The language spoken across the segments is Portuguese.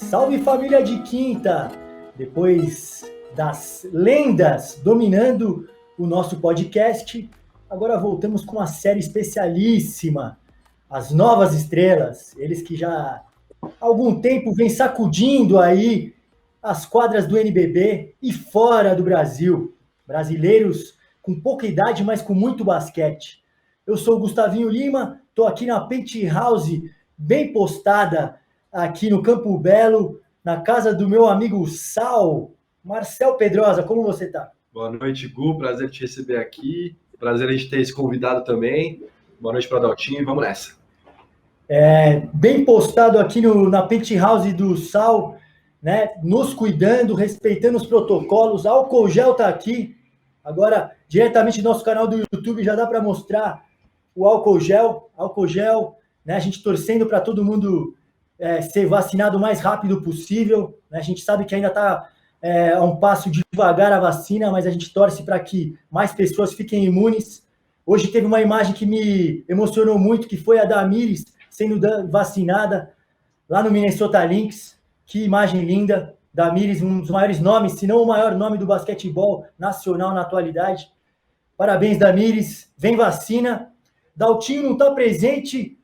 Salve família de quinta! Depois das lendas dominando o nosso podcast, agora voltamos com uma série especialíssima, As Novas Estrelas, eles que já há algum tempo vêm sacudindo aí as quadras do NBB e fora do Brasil. Brasileiros com pouca idade, mas com muito basquete. Eu sou o Gustavinho Lima, estou aqui na Penthouse, bem postada, aqui no Campo Belo, na casa do meu amigo Sal. Marcel Pedrosa, como você está? Boa noite, Gu. Prazer te receber aqui. Prazer a gente ter esse convidado também. Boa noite para o Daltinho. Vamos nessa. Bem postado aqui na Penthouse do Sal, né? Nos cuidando, respeitando os protocolos. Álcool gel está aqui. Agora, diretamente do nosso canal do YouTube, já dá para mostrar o álcool gel, né? A gente torcendo para todo mundo ser vacinado o mais rápido possível, né? A gente sabe que ainda está a um passo devagar a vacina, mas a gente torce para que mais pessoas fiquem imunes. Hoje teve uma imagem que me emocionou muito, que foi a da Damires sendo vacinada lá no Minnesota Lynx. Que imagem linda. Damires, um dos maiores nomes, se não o maior nome do basquetebol nacional na atualidade. Parabéns, Damires. Vem vacina. Daltinho não está presente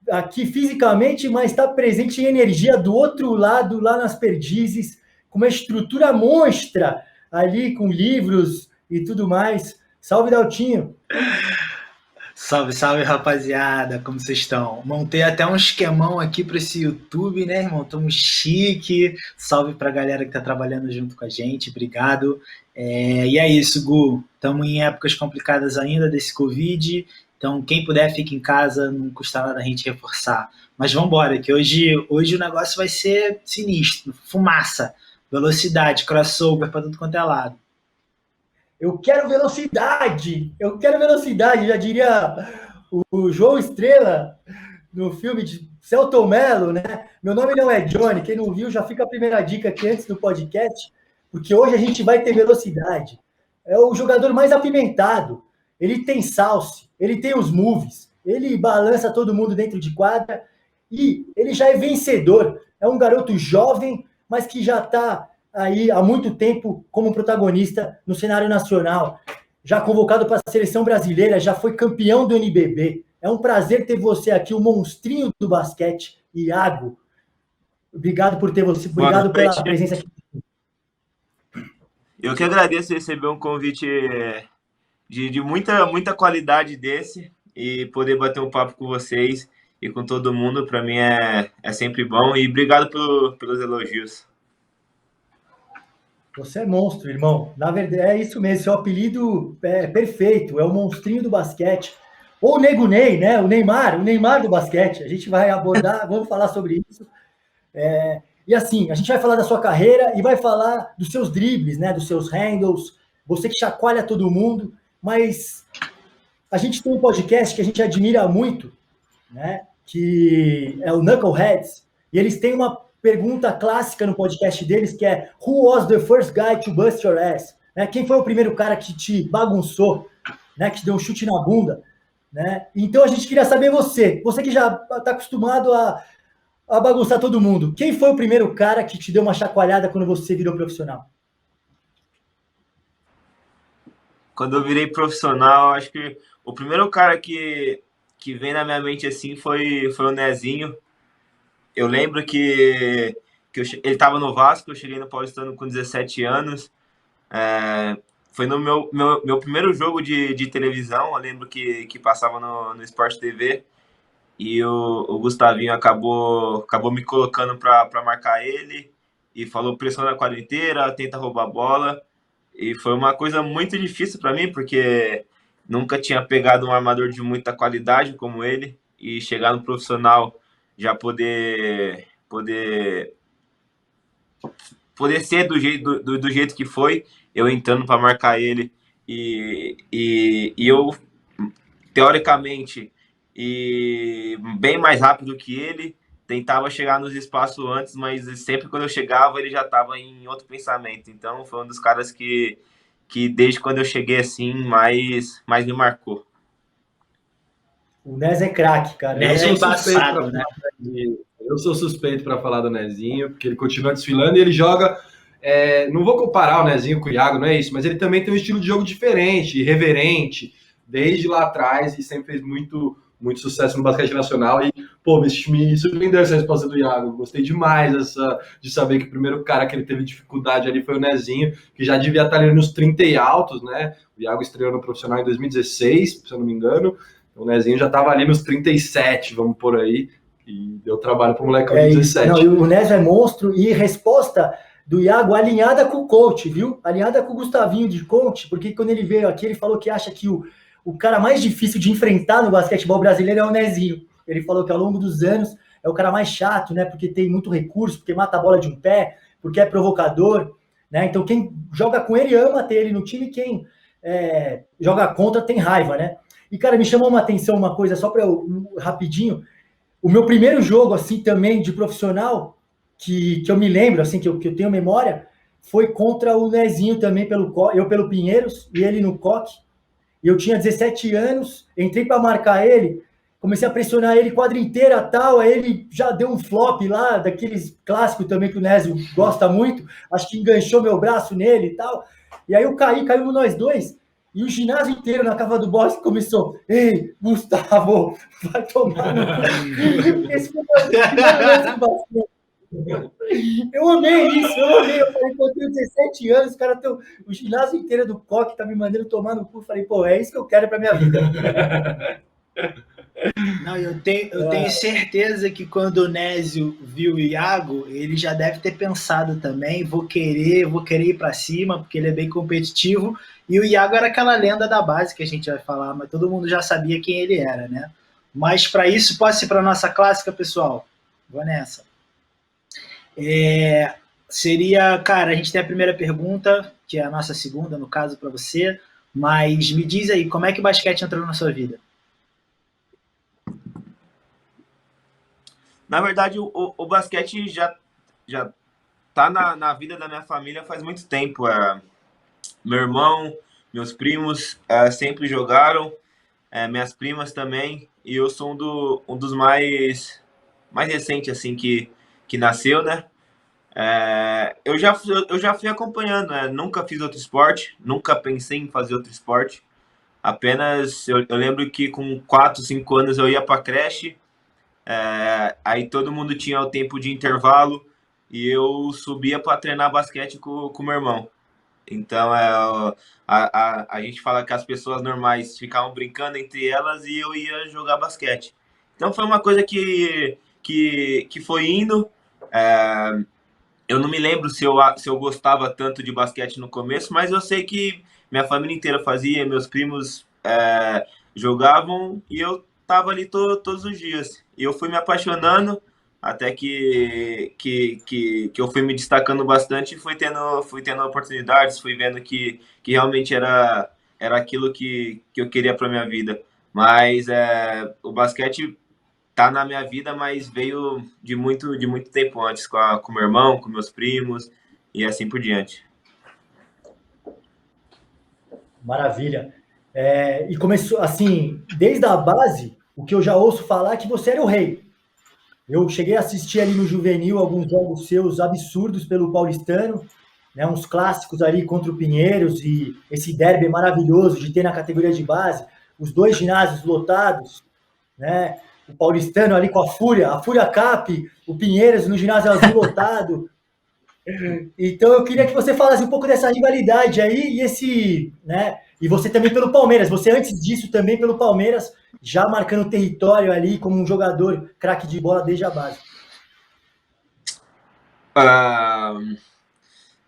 aqui fisicamente, mas está presente em energia do outro lado, lá nas Perdizes, com uma estrutura monstra ali, com livros e tudo mais. Salve, Daltinho! Salve, salve, rapaziada, como vocês estão? Montei até um esquemão aqui para esse YouTube, né, irmão? Estamos chique. Salve para a galera que está trabalhando junto com a gente, obrigado. E é isso, Gu. Estamos em épocas complicadas ainda desse Covid, então quem puder fica em casa, não custa nada a gente reforçar. Mas vamos embora, que hoje o negócio vai ser sinistro, fumaça, velocidade, crossover para tudo quanto é lado. Eu quero velocidade, já diria o João Estrela no filme de Selton Mello, né? Meu nome não é Johnny, quem não viu já fica a primeira dica aqui antes do podcast, porque hoje a gente vai ter velocidade. É o jogador mais apimentado, ele tem salse, ele tem os moves, ele balança todo mundo dentro de quadra e ele já é vencedor, é um garoto jovem, mas que já está aí há muito tempo como protagonista no cenário nacional, já convocado para a seleção brasileira, já foi campeão do NBB. É um prazer ter você aqui, o monstrinho do basquete, Iago. Obrigado por ter você, obrigado pela presença aqui. Eu que agradeço receber um convite de muita qualidade desse e poder bater um papo com vocês e com todo mundo, para mim é sempre bom. E obrigado pelos elogios. Você é monstro, irmão. Na verdade, é isso mesmo. Seu apelido é perfeito. É o monstrinho do basquete. Ou o Nego Ney, né? O Neymar do basquete. A gente vai abordar, vamos falar sobre isso. E assim, a gente vai falar da sua carreira e vai falar dos seus dribles, né? Dos seus handles. Você que chacoalha todo mundo. Mas a gente tem um podcast que a gente admira muito, né? Que é o Knuckleheads. E eles têm uma pergunta clássica no podcast deles, que é Who was the first guy to bust your ass? Né? Quem foi o primeiro cara que te bagunçou, né? Que te deu um chute na bunda? Né? Então a gente queria saber você que já está acostumado a bagunçar todo mundo, quem foi o primeiro cara que te deu uma chacoalhada quando você virou profissional? Quando eu virei profissional, acho que o primeiro cara que vem na minha mente assim foi o Nezinho. Eu lembro que ele estava no Vasco, eu cheguei no Paulistano com 17 anos. Foi no meu primeiro jogo de televisão, eu lembro que passava no Sport TV. E o Gustavinho acabou me colocando para marcar ele. E falou pressiona a quadra inteira, tenta roubar a bola. E foi uma coisa muito difícil para mim, porque nunca tinha pegado um armador de muita qualidade como ele. E chegar no profissional, já poder ser do jeito que foi, eu entrando para marcar ele e eu, teoricamente, e bem mais rápido que ele, tentava chegar nos espaços antes, mas sempre quando eu chegava, ele já estava em outro pensamento. Então, foi um dos caras que desde quando eu cheguei assim, mais me marcou. O Nes é craque, cara. Nes é embaçado, né? Eu sou suspeito para falar do Nezinho, porque ele continua desfilando e ele joga. Não vou comparar o Nezinho com o Iago, não é isso, mas ele também tem um estilo de jogo diferente, irreverente, desde lá atrás, e sempre fez muito, muito sucesso no basquete nacional. E, pô, me surpreendeu essa resposta do Iago. Gostei demais de saber que o primeiro cara que ele teve dificuldade ali foi o Nezinho, que já devia estar ali nos 30 e altos, né? O Iago estreou no profissional em 2016, se eu não me engano. O Nezinho já estava ali nos 37, vamos por aí. E deu trabalho para o molecão de 17. Não, o Nézio é monstro. E resposta do Iago alinhada com o coach, viu? Alinhada com o Gustavinho de coach, porque quando ele veio aqui, ele falou que acha que o cara mais difícil de enfrentar no basquetebol brasileiro é o Nezinho. Ele falou que ao longo dos anos é o cara mais chato, né? Porque tem muito recurso, porque mata a bola de um pé, porque é provocador, né? Então quem joga com ele ama ter ele no time, quem joga contra tem raiva, né? E, cara, me chamou uma atenção uma coisa, só para eu, rapidinho. O meu primeiro jogo, assim, também de profissional, que eu me lembro, assim, que eu tenho memória, foi contra o Nezinho também, eu pelo Pinheiros, e ele no Coque. E eu tinha 17 anos, entrei para marcar ele, comecei a pressionar ele quadra inteira tal, aí ele já deu um flop lá, daqueles clássicos também que o Nézio gosta muito, acho que enganchou meu braço nele e tal. E aí eu caímos nós dois, e o ginásio inteiro na cava do Bosque começou: ei, Gustavo, vai tomar no cu. Esse foi o primeiro lance do basquete. Eu amei isso, eu amei. Eu falei, pô, eu tenho 17 anos, o ginásio inteiro do Coque tá me mandando tomar no cu. Eu falei, pô, é isso que eu quero pra minha vida. Não, eu tenho certeza que quando o Nézio viu o Iago, ele já deve ter pensado também, vou querer ir para cima, porque ele é bem competitivo. E o Iago era aquela lenda da base que a gente vai falar, mas todo mundo já sabia quem ele era, né? Mas para isso, posso ir para a nossa clássica, pessoal? Vou nessa. Cara, a gente tem a primeira pergunta, que é a nossa segunda, no caso, para você, mas me diz aí, como é que o basquete entrou na sua vida? Na verdade, o basquete já tá na vida da minha família faz muito tempo. Meu irmão, meus primos sempre jogaram, minhas primas também, e eu sou um dos mais recentes, assim, que nasceu, né? Eu já fui acompanhando, nunca fiz outro esporte, nunca pensei em fazer outro esporte. Apenas, eu lembro que com 4, 5 anos eu ia para creche, aí todo mundo tinha o tempo de intervalo e eu subia para treinar basquete com meu irmão. Então, a gente fala que as pessoas normais ficavam brincando entre elas e eu ia jogar basquete. Então, foi uma coisa que foi indo. Eu não me lembro se eu gostava tanto de basquete no começo, mas eu sei que minha família inteira fazia, meus primos jogavam e eu estava ali todos os dias. E eu fui me apaixonando até que eu fui me destacando bastante e fui tendo oportunidades, fui vendo que realmente era aquilo que eu queria para minha vida. Mas o basquete tá na minha vida, mas veio de muito tempo antes, com meu irmão, com meus primos e assim por diante. Maravilha. E começou, assim, desde a base, o que eu já ouço falar é que você era o rei. Eu cheguei a assistir ali no Juvenil alguns jogos seus absurdos pelo Paulistano, né, uns clássicos ali contra o Pinheiros e esse derby maravilhoso de ter na categoria de base, os 2 ginásios lotados, né, o Paulistano ali com a Fúria Cap, o Pinheiros no ginásio azul lotado. Então eu queria que você falasse um pouco dessa rivalidade aí e você também pelo Palmeiras. Você antes disso também pelo Palmeiras, já marcando território ali como um jogador craque de bola desde a base.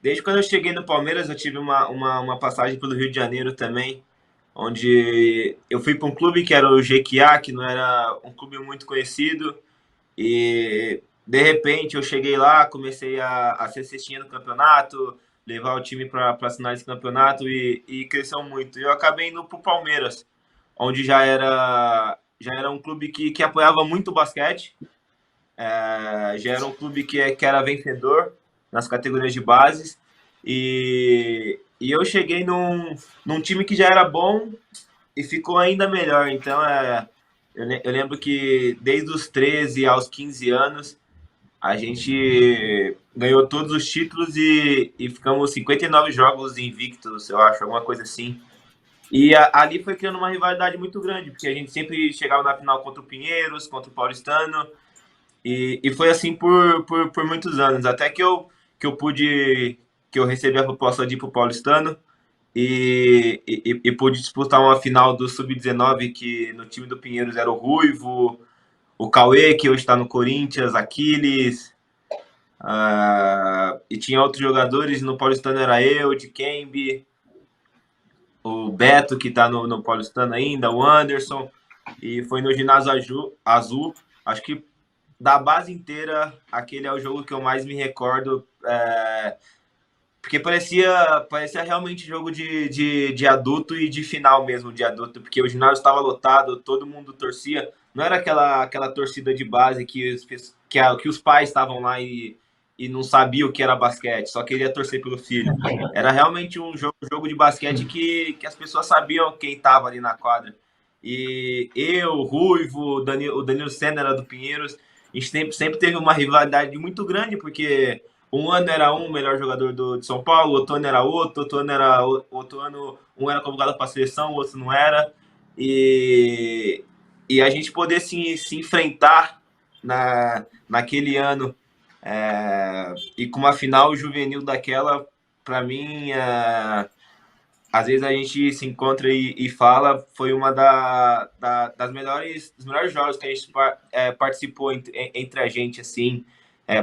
Desde quando eu cheguei no Palmeiras, eu tive uma passagem pelo Rio de Janeiro também, onde eu fui para um clube que era o Jequiá, que não era um clube muito conhecido, e de repente eu cheguei lá, comecei a ser cestinha no campeonato, levar o time para assinar esse campeonato e cresceu muito. Eu acabei indo para o Palmeiras, onde já era um clube que apoiava muito o basquete, já era um clube que era vencedor nas categorias de bases, e eu cheguei num time que já era bom e ficou ainda melhor. Então, eu lembro que desde os 13 aos 15 anos A gente ganhou todos os títulos e ficamos 59 jogos invictos, eu acho, alguma coisa assim. E ali foi criando uma rivalidade muito grande, porque a gente sempre chegava na final contra o Pinheiros, contra o Paulistano, e foi assim por muitos anos, até que eu recebi a proposta de ir para o Paulistano e pude disputar uma final do Sub-19, que no time do Pinheiros era o Ruivo, o Cauê, que hoje está no Corinthians, Aquiles, e tinha outros jogadores. No Paulistano era eu, de Kembe, o Beto, que está no Paulistano ainda, o Anderson, e foi no ginásio azul. Acho que da base inteira, aquele é o jogo que eu mais me recordo, porque parecia realmente jogo de adulto e de final mesmo de adulto, porque o ginásio estava lotado, todo mundo torcia. Não era aquela torcida de base que os pais estavam lá e não sabiam o que era basquete, só queria torcer pelo filho. Era realmente um jogo de basquete que as pessoas sabiam quem estava ali na quadra. E eu, o Ruivo, o Danilo Senna era do Pinheiros, a gente sempre teve uma rivalidade muito grande, porque um ano era um melhor jogador de São Paulo, outro ano era outro ano um era convocado para a seleção, o outro não era. E a gente poder se enfrentar naquele ano, e com uma final juvenil daquela, para mim, às vezes a gente se encontra e fala, foi uma dos melhores jogos que a gente participou entre a gente, assim,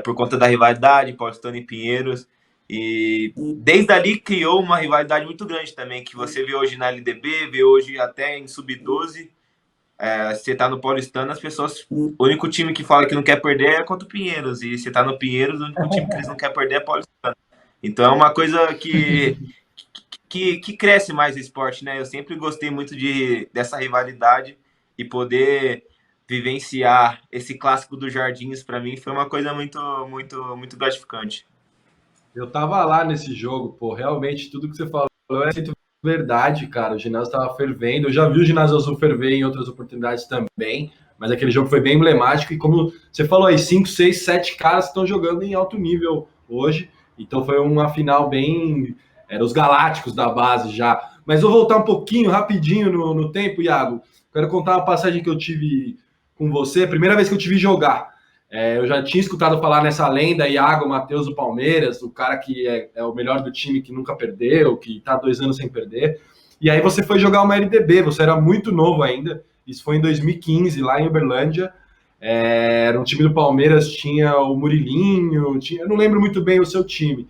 por conta da rivalidade, Paulistano e Pinheiros. E desde ali criou uma rivalidade muito grande também, que você vê hoje na LDB, vê hoje até em Sub-12. Você tá no Paulistano, as pessoas, o único time que fala que não quer perder é contra o Pinheiros, e você tá no Pinheiros, o único time que eles não querem perder é Paulistano. Então é uma coisa que cresce mais o esporte, né? Eu sempre gostei muito dessa rivalidade, e poder vivenciar esse clássico dos Jardins, para mim, foi uma coisa muito, muito, muito gratificante. Eu tava lá nesse jogo, pô, realmente tudo que você falou é verdade, cara. O ginásio tava fervendo. Eu já vi o ginásio azul ferver em outras oportunidades também, mas aquele jogo foi bem emblemático. E como você falou aí, 5, 6, 7 caras estão jogando em alto nível hoje. Então foi uma final bem. Era os galácticos da base já. Mas vou voltar um pouquinho, rapidinho no tempo, Iago. Quero contar uma passagem que eu tive com você. Primeira vez que eu tive jogar. Eu já tinha escutado falar nessa lenda, Iago Matheus do Palmeiras, o cara que é o melhor do time, que nunca perdeu, que está 2 anos sem perder. E aí você foi jogar uma LDB, você era muito novo ainda. Isso foi em 2015, lá em Uberlândia. Era um time do Palmeiras, tinha o Murilinho, eu não lembro muito bem o seu time.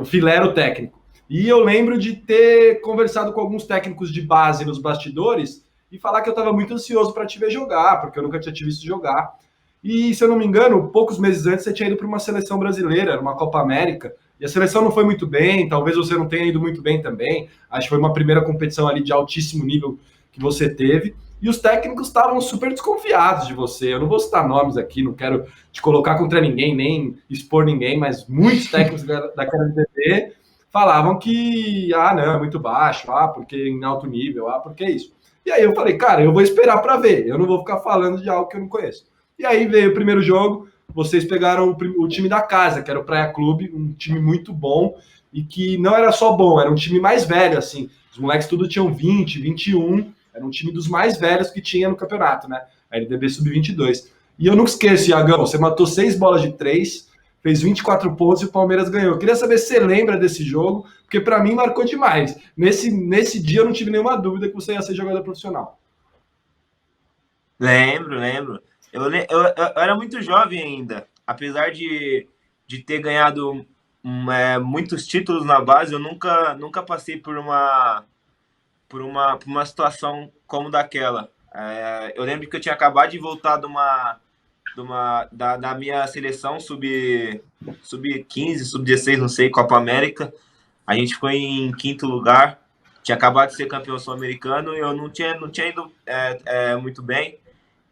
O Filé era o técnico. E eu lembro de ter conversado com alguns técnicos de base nos bastidores e falar que eu estava muito ansioso para te ver jogar, porque eu nunca tinha te visto jogar. E, se eu não me engano, poucos meses antes você tinha ido para uma seleção brasileira, uma Copa América, e a seleção não foi muito bem, talvez você não tenha ido muito bem também. Acho que foi uma primeira competição ali de altíssimo nível que você teve, e os técnicos estavam super desconfiados de você. Eu não vou citar nomes aqui, não quero te colocar contra ninguém, nem expor ninguém, mas muitos técnicos daquela LDB falavam que, não, é muito baixo, porque em alto nível, porque é isso. E aí eu falei, cara, eu vou esperar para ver, eu não vou ficar falando de algo que eu não conheço. E aí veio o primeiro jogo, vocês pegaram o time da casa, que era o Praia Clube, um time muito bom, e que não era só bom, era um time mais velho, assim. Os moleques tudo tinham 20, 21, era um time dos mais velhos que tinha no campeonato, né? A LDB Sub-22. E eu nunca esqueço, Iagão, você matou 6 bolas de 3, fez 24 pontos e o Palmeiras ganhou. Eu queria saber se você lembra desse jogo, porque para mim marcou demais. Nesse dia eu não tive nenhuma dúvida que você ia ser jogador profissional. Lembro. Eu era muito jovem ainda. Apesar de ter ganhado muitos títulos na base, eu nunca passei por uma situação como daquela. Eu lembro que eu tinha acabado de voltar da minha seleção sub-15, sub-16, não sei, Copa América. A gente ficou em 5º lugar. Tinha acabado de ser campeão sul-americano e eu não tinha ido muito bem.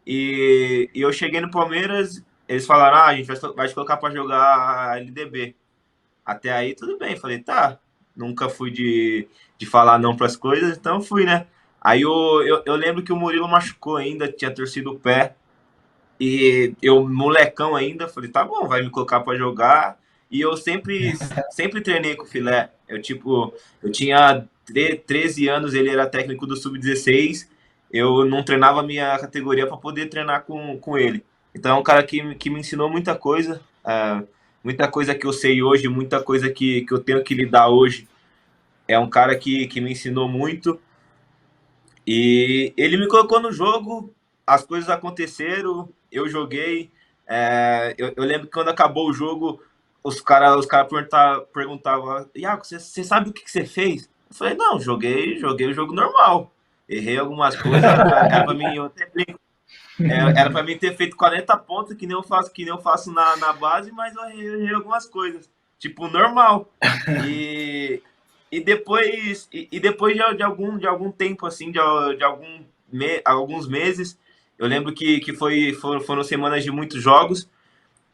E eu cheguei no Palmeiras, eles falaram, a gente vai te colocar para jogar a LDB. Até aí tudo bem, falei, tá, nunca fui de falar não para as coisas, então fui, né? Aí eu lembro que o Murilo machucou ainda, tinha torcido o pé, E eu, molecão ainda, falei, tá bom, vai me colocar para jogar. E eu sempre treinei com o Filé. Eu tinha 13 anos, ele era técnico do Sub-16. Eu não treinava a minha categoria para poder treinar com ele. Então é um cara que me ensinou muita coisa que eu sei hoje, muita coisa que eu tenho que lidar hoje. É um cara que me ensinou muito. E ele me colocou no jogo, as coisas aconteceram, eu joguei. Eu lembro que quando acabou o jogo, os cara perguntavam, Iago, você sabe o que você fez? Eu falei, não, joguei o jogo normal. Errei algumas coisas, era pra mim, eu até brinco, era pra mim ter feito 40 pontos, que nem eu faço na base, mas eu errei algumas coisas. Tipo, normal. E, e depois de algum tempo, assim, alguns meses, eu lembro que foram semanas de muitos jogos,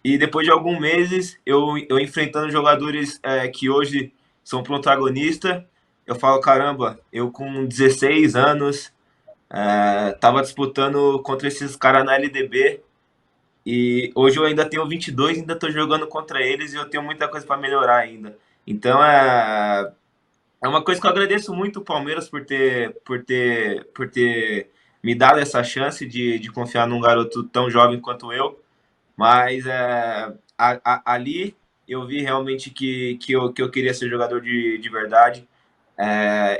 e depois de alguns meses, eu enfrentando jogadores que hoje são protagonistas, eu falo, caramba, eu com 16 anos, tava disputando contra esses caras na LDB, e hoje eu ainda tenho 22, ainda tô jogando contra eles, e eu tenho muita coisa para melhorar ainda. Então, é uma coisa que eu agradeço muito o Palmeiras por ter me dado essa chance de confiar num garoto tão jovem quanto eu. Mas ali eu vi realmente que eu queria ser jogador de verdade.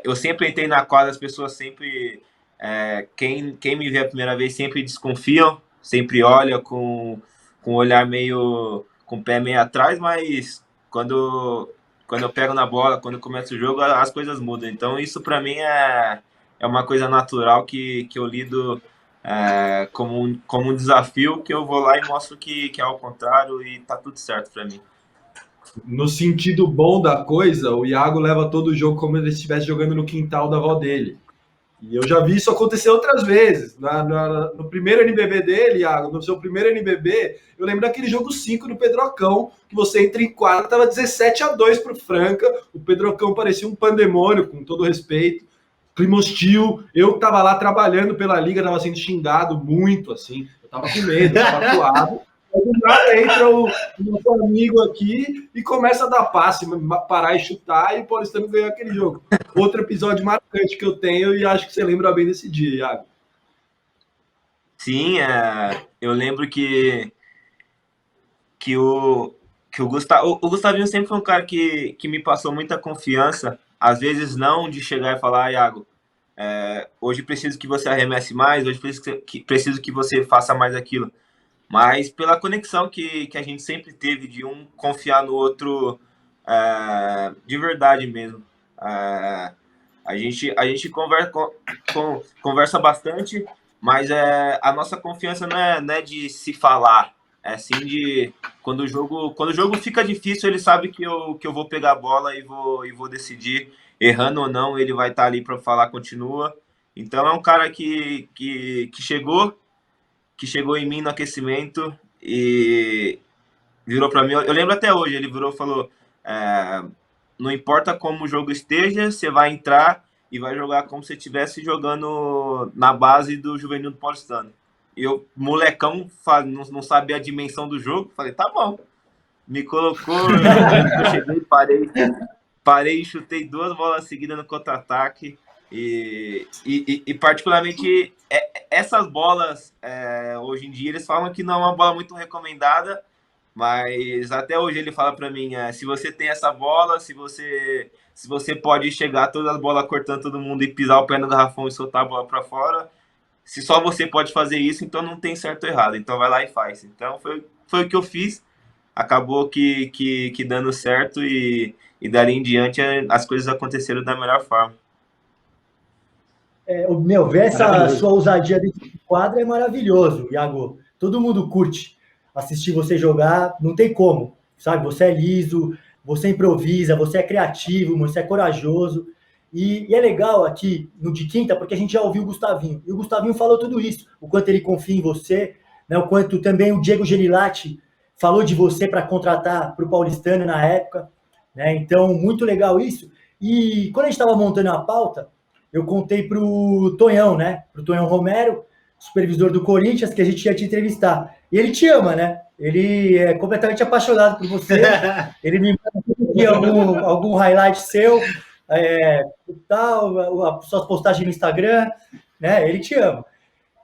Eu sempre entrei na quadra, as pessoas sempre. Quem me vê a primeira vez sempre desconfiam, sempre olha com um olhar meio. Com o pé meio atrás, mas quando eu pego na bola, quando começa o jogo, as coisas mudam. Então, isso para mim é uma coisa natural que eu lido como um desafio, que eu vou lá e mostro que é ao contrário e tá tudo certo para mim. No sentido bom da coisa, o Iago leva todo o jogo como se ele estivesse jogando no quintal da avó dele. E eu já vi isso acontecer outras vezes. No primeiro NBB dele, Iago, no seu primeiro NBB, eu lembro daquele jogo 5 do Pedrocão, que você entra em quadra, estava 17-2 para o Franca. O Pedrocão parecia um pandemônio, com todo respeito. Clima hostil. Eu estava lá trabalhando pela liga, estava sendo xingado muito, assim. Eu estava com medo, estava atuado. Aí do nada entra o nosso amigo aqui e começa a dar passe, parar e chutar, e o Paulistano ganhou aquele jogo. Outro episódio marcante que eu tenho, e acho que você lembra bem desse dia, Iago. Sim, eu lembro que o Gustavinho sempre foi um cara que me passou muita confiança. Às vezes não de chegar e falar, Iago, hoje preciso que você arremesse mais, hoje preciso que você faça mais aquilo. Mas pela conexão que a gente sempre teve de um confiar no outro de verdade mesmo. A gente conversa bastante, mas a nossa confiança não é de se falar, é sim de quando o jogo fica difícil, ele sabe que eu vou pegar a bola e vou decidir, errando ou não, ele vai estar ali para falar, continua. Então é um cara que chegou em mim no aquecimento e virou para mim. Eu lembro até hoje, ele virou e falou: não importa como o jogo esteja, você vai entrar e vai jogar como se estivesse jogando na base do Juvenil do Paulistano. E eu, molecão, não sabia a dimensão do jogo, falei: tá bom. Me colocou, eu cheguei, parei e chutei 2 bolas seguidas no contra-ataque. E particularmente essas bolas, hoje em dia eles falam que não é uma bola muito recomendada, mas até hoje ele fala para mim, se você tem essa bola, se você pode chegar todas as bolas cortando todo mundo e pisar o pé no garrafão e soltar a bola para fora, se só você pode fazer isso, então não tem certo ou errado, então vai lá e faz. Então foi o que eu fiz, acabou que dando certo e dali em diante as coisas aconteceram da melhor forma. Ver essa sua ousadia dentro de quadra é maravilhoso, Iago. Todo mundo curte assistir você jogar, não tem como, sabe? Você é liso, você improvisa, você é criativo, você é corajoso. E é legal aqui no De Quinta, porque a gente já ouviu o Gustavinho. E o Gustavinho falou tudo isso, o quanto ele confia em você, né? O quanto também o Diego Genilatti falou de você para contratar para o Paulistano na época, né? Então, muito legal isso. E quando a gente estava montando a pauta, eu contei para o Tonhão, né? Para o Tonhão Romero, supervisor do Corinthians, que a gente ia te entrevistar. E ele te ama, né? Ele é completamente apaixonado por você. Ele me manda todo dia algum highlight seu, tal, as suas postagens no Instagram, né? Ele te ama.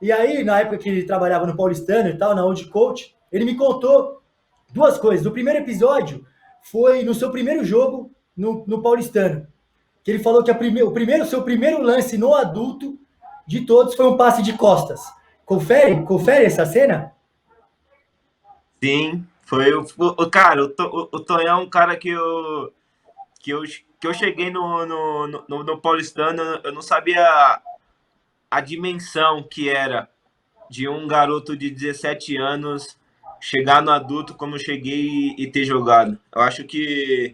E aí, na época que ele trabalhava no Paulistano e tal, na Old Coach, ele me contou duas coisas. O primeiro episódio foi no seu primeiro jogo no Paulistano, que ele falou que o seu primeiro lance no adulto de todos foi um passe de costas. Confere essa cena? Sim, foi cara, o Tonhão é um cara que eu cheguei no Paulistano, eu não sabia a dimensão que era de um garoto de 17 anos chegar no adulto como eu cheguei e ter jogado. Eu acho que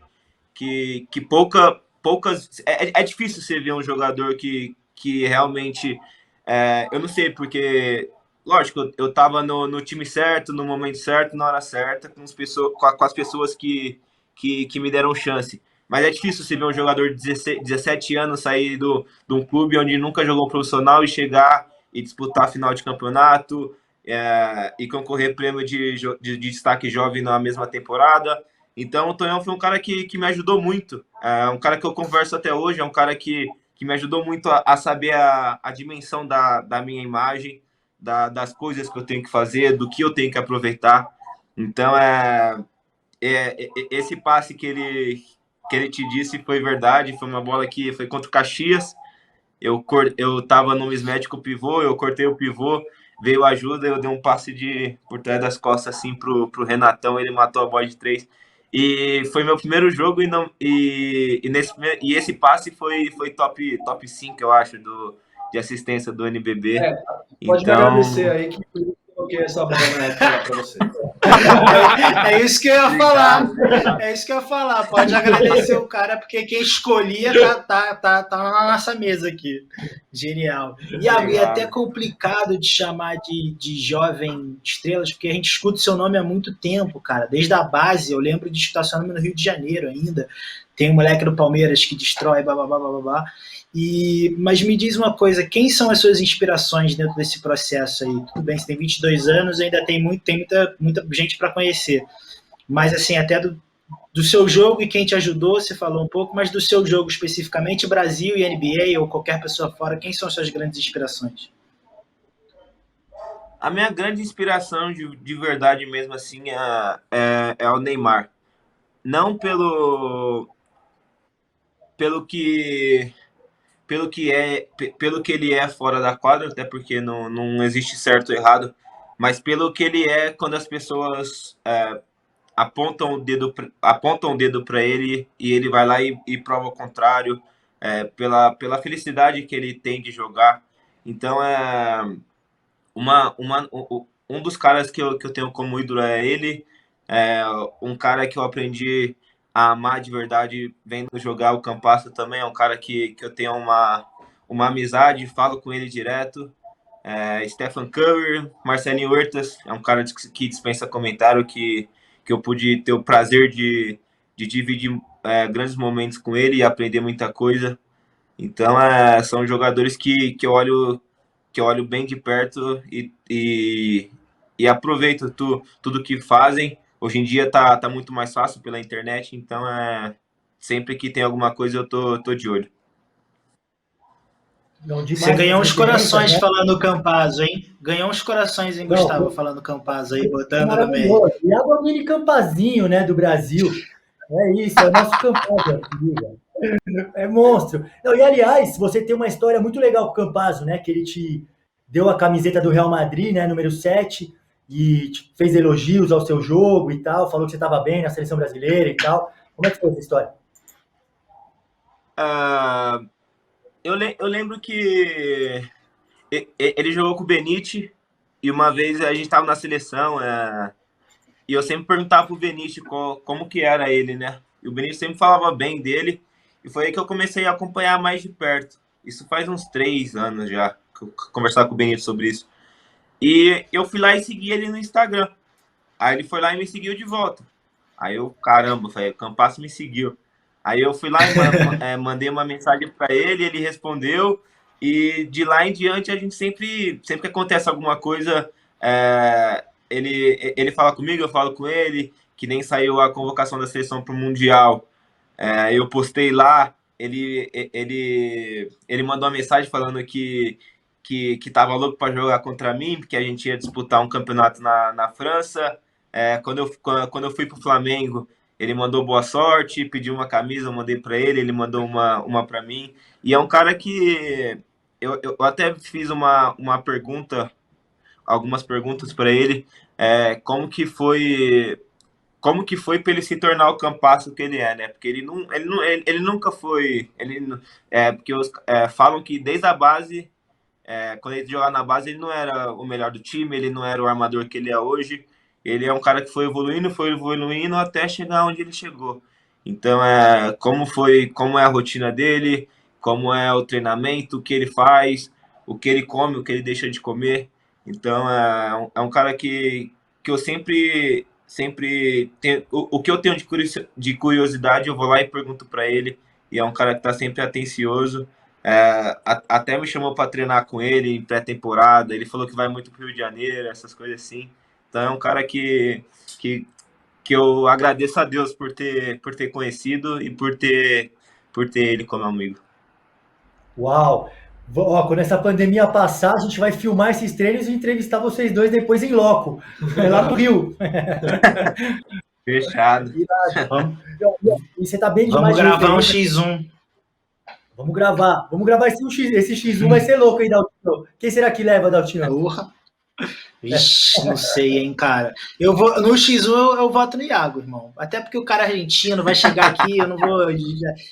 poucas... É difícil você ver um jogador que realmente... eu não sei, porque... Lógico, eu tava no time certo, no momento certo, na hora certa, com as pessoas que me deram chance. Mas é difícil você ver um jogador de 17 anos sair de um clube onde nunca jogou profissional e chegar e disputar a final de campeonato e concorrer prêmio de destaque jovem na mesma temporada. Então o Tonhão foi um cara que me ajudou muito. É um cara que eu converso até hoje, é um cara que me ajudou muito a saber a dimensão da minha imagem, das coisas que eu tenho que fazer, do que eu tenho que aproveitar. Então, esse passe que ele te disse foi verdade, foi uma bola que foi contra o Caxias. Eu tava no mismatch com o pivô, eu cortei o pivô, veio ajuda, eu dei um passe por trás das costas assim pro Renatão, ele matou a bola de 3. E foi meu primeiro jogo e esse passe foi top 5, eu acho, de assistência do NBB. Pode me agradecer aí que eu coloquei essa bola na época pra você. É isso que eu ia falar. É isso que eu ia falar. Pode agradecer o cara, porque quem escolhia tá na nossa mesa aqui. Genial. E é até complicado de chamar de jovem estrelas, porque a gente escuta o seu nome há muito tempo, cara. Desde a base, eu lembro de escutar seu nome no Rio de Janeiro ainda. Tem um moleque do Palmeiras que destrói, blá. Mas me diz uma coisa, quem são as suas inspirações dentro desse processo aí? Tudo bem, você tem 22 anos, ainda tem muita gente para conhecer, mas assim, até do seu jogo e quem te ajudou, você falou um pouco, mas do seu jogo especificamente, Brasil e NBA ou qualquer pessoa fora, quem são as suas grandes inspirações? A minha grande inspiração de verdade mesmo assim é o Neymar. Não pelo que ele é fora da quadra, até porque não existe certo ou errado, mas pelo que ele é quando as pessoas apontam o dedo para ele e ele vai lá e prova o contrário, pela felicidade que ele tem de jogar. Então, um dos caras que eu tenho como ídolo é ele, um cara que eu aprendi a amar de verdade vendo jogar. O Campasso também é um cara que eu tenho uma amizade, falo com ele direto. Stephen Curry, Marcelinho Huertas, é um cara que dispensa comentário, que eu pude ter o prazer de dividir grandes momentos com ele e aprender muita coisa. Então, são jogadores que eu olho bem de perto e aproveito tudo que fazem. Hoje em dia tá muito mais fácil pela internet, então sempre que tem alguma coisa eu tô de olho. Você ganhou uns corações, né? Falando Campazzo, hein? Ganhou uns corações, hein, Gustavo, falando Campazzo aí, botando no meio. E é o mini Campazinho, né, do Brasil. É isso, é o nosso Campazzo. É monstro. Não, e aliás, você tem uma história muito legal com o Campazzo, né? Que ele te deu a camiseta do Real Madrid, né, número 7, e fez elogios ao seu jogo e tal, falou que você estava bem na seleção brasileira e tal. Como é que foi essa história? Eu lembro que ele jogou com o Benite e uma vez a gente estava na seleção e eu sempre perguntava pro Benite como que era ele, né? E o Benite sempre falava bem dele e foi aí que eu comecei a acompanhar mais de perto. Isso faz uns 3 anos já, que eu conversava com o Benite sobre isso. E eu fui lá e segui ele no Instagram. Aí ele foi lá e me seguiu de volta. Aí eu, caramba, o Campasso me seguiu. Aí eu fui lá e mandei uma mensagem para ele, ele respondeu. E de lá em diante, a gente sempre que acontece alguma coisa, ele fala comigo, eu falo com ele, que nem saiu a convocação da seleção para o Mundial. Eu postei lá, ele mandou uma mensagem falando que tava louco para jogar contra mim, porque a gente ia disputar um campeonato na França. Quando eu fui pro Flamengo, ele mandou boa sorte, pediu uma camisa, eu mandei para ele mandou uma para mim. E é um cara que eu até fiz uma pergunta, algumas perguntas para ele, como que foi para ele se tornar o campasso que ele é, né? Porque ele nunca foi, porque falam que desde a base, quando ele jogava na base, ele não era o melhor do time, ele não era o armador que ele é hoje. Ele é um cara que foi evoluindo até chegar onde ele chegou. Então, como é a rotina dele, como é o treinamento, o que ele faz, o que ele come, o que ele deixa de comer. Então, é um cara que eu sempre tenho, o que eu tenho de curiosidade, eu vou lá e pergunto para ele. E é um cara que está sempre atencioso. Até me chamou para treinar com ele em pré-temporada. Ele falou que vai muito pro Rio de Janeiro, essas coisas assim. Então é um cara que eu agradeço a Deus por ter conhecido e por ter ele como amigo. Uau! Ó, quando essa pandemia passar, a gente vai filmar esses treinos e entrevistar vocês dois depois em loco. Lá no Rio. Fechado. E você tá bem demais. Vamos gravar um X1. Vamos gravar esse X1 vai ser louco, hein, Daltinho? Quem será que leva, Daltinho? Porra. Vixe, não sei, hein, cara. No X1 eu voto no Iago, irmão. Até porque o cara argentino vai chegar aqui, eu não vou.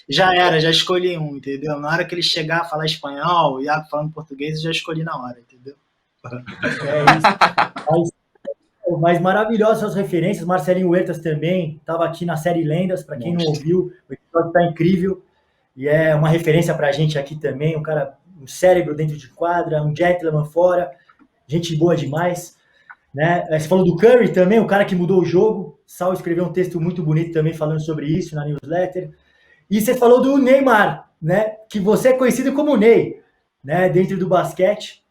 Já escolhi um, entendeu? Na hora que ele chegar a falar espanhol, o Iago falando português, eu já escolhi na hora, entendeu? Mas maravilhosas as referências. Marcelinho Huertas também estava aqui na série Lendas, para quem não ouviu, o episódio tá incrível. E é uma referência pra gente aqui também, um cara, um cérebro dentro de quadra, um gentleman fora, gente boa demais, né? Você falou do Curry também, o cara que mudou o jogo. Sal escreveu um texto muito bonito também falando sobre isso na newsletter. E você falou do Neymar, né? Que você é conhecido como Ney, né? Dentro do basquete.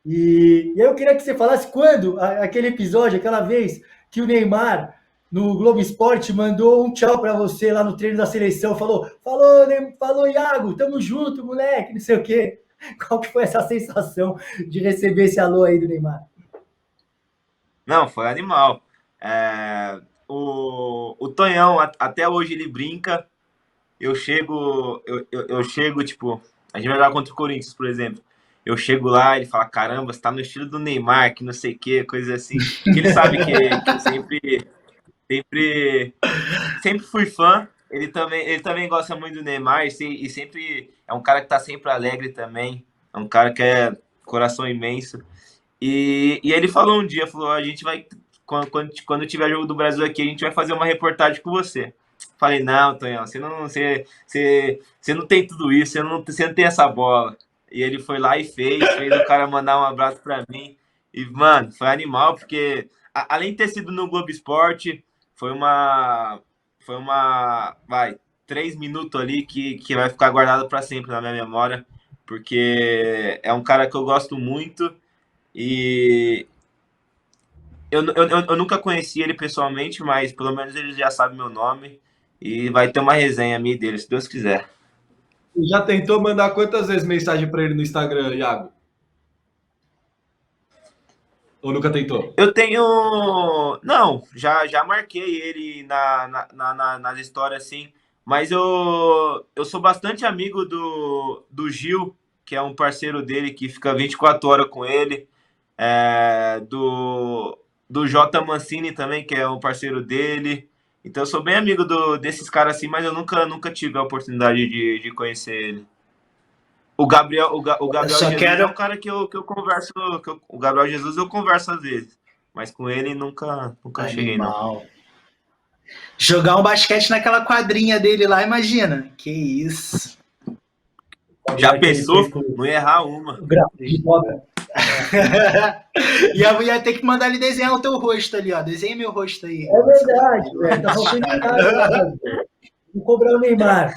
E eu queria que você falasse quando aquele episódio, aquela vez que o Neymar no Globo Esporte mandou um tchau para você lá no treino da seleção, falou Iago, tamo junto, moleque, não sei o quê. Qual que foi essa sensação de receber esse alô aí do Neymar? Não, foi animal. O Tonhão, até hoje ele brinca. Eu chego, tipo, a gente vai jogar contra o Corinthians, por exemplo. Eu chego lá, ele fala, caramba, você tá no estilo do Neymar, que não sei o que, coisa assim. Porque ele sabe que eu sempre fui fã. Ele também gosta muito do Neymar e sempre é um cara que tá sempre alegre também. É um cara que é coração imenso. E ele falou um dia, a gente vai, quando tiver jogo do Brasil aqui, a gente vai fazer uma reportagem com você. Falei, não, Tonhão, você não tem tudo isso, você não tem essa bola. E ele foi lá e fez o cara mandar um abraço pra mim. E, mano, foi animal, porque além de ter sido no Globo Esporte, foi 3 minutos ali que vai ficar guardado para sempre na minha memória, porque é um cara que eu gosto muito e eu nunca conheci ele pessoalmente, mas pelo menos ele já sabe meu nome e vai ter uma resenha minha dele, se Deus quiser. Já tentou mandar quantas vezes mensagem para ele no Instagram, Iago? Ou nunca tentou? Eu tenho... Não, já marquei ele nas histórias, assim. Mas eu sou bastante amigo do Gil, que é um parceiro dele, que fica 24 horas com ele. Do J. Mancini também, que é um parceiro dele. Então eu sou bem amigo desses caras, assim, mas eu nunca tive a oportunidade de conhecer ele. O Gabriel Jesus é um cara que eu converso. O Gabriel Jesus eu converso às vezes. Mas com ele nunca cheguei, não. Jogar um basquete naquela quadrinha dele lá, imagina. Que isso. Já pensou? Não ia errar uma. Ia ter que mandar ele desenhar o teu rosto ali, ó. Desenha meu rosto aí. É verdade, velho. Tá faltando nada. Vou cobrar o Neymar.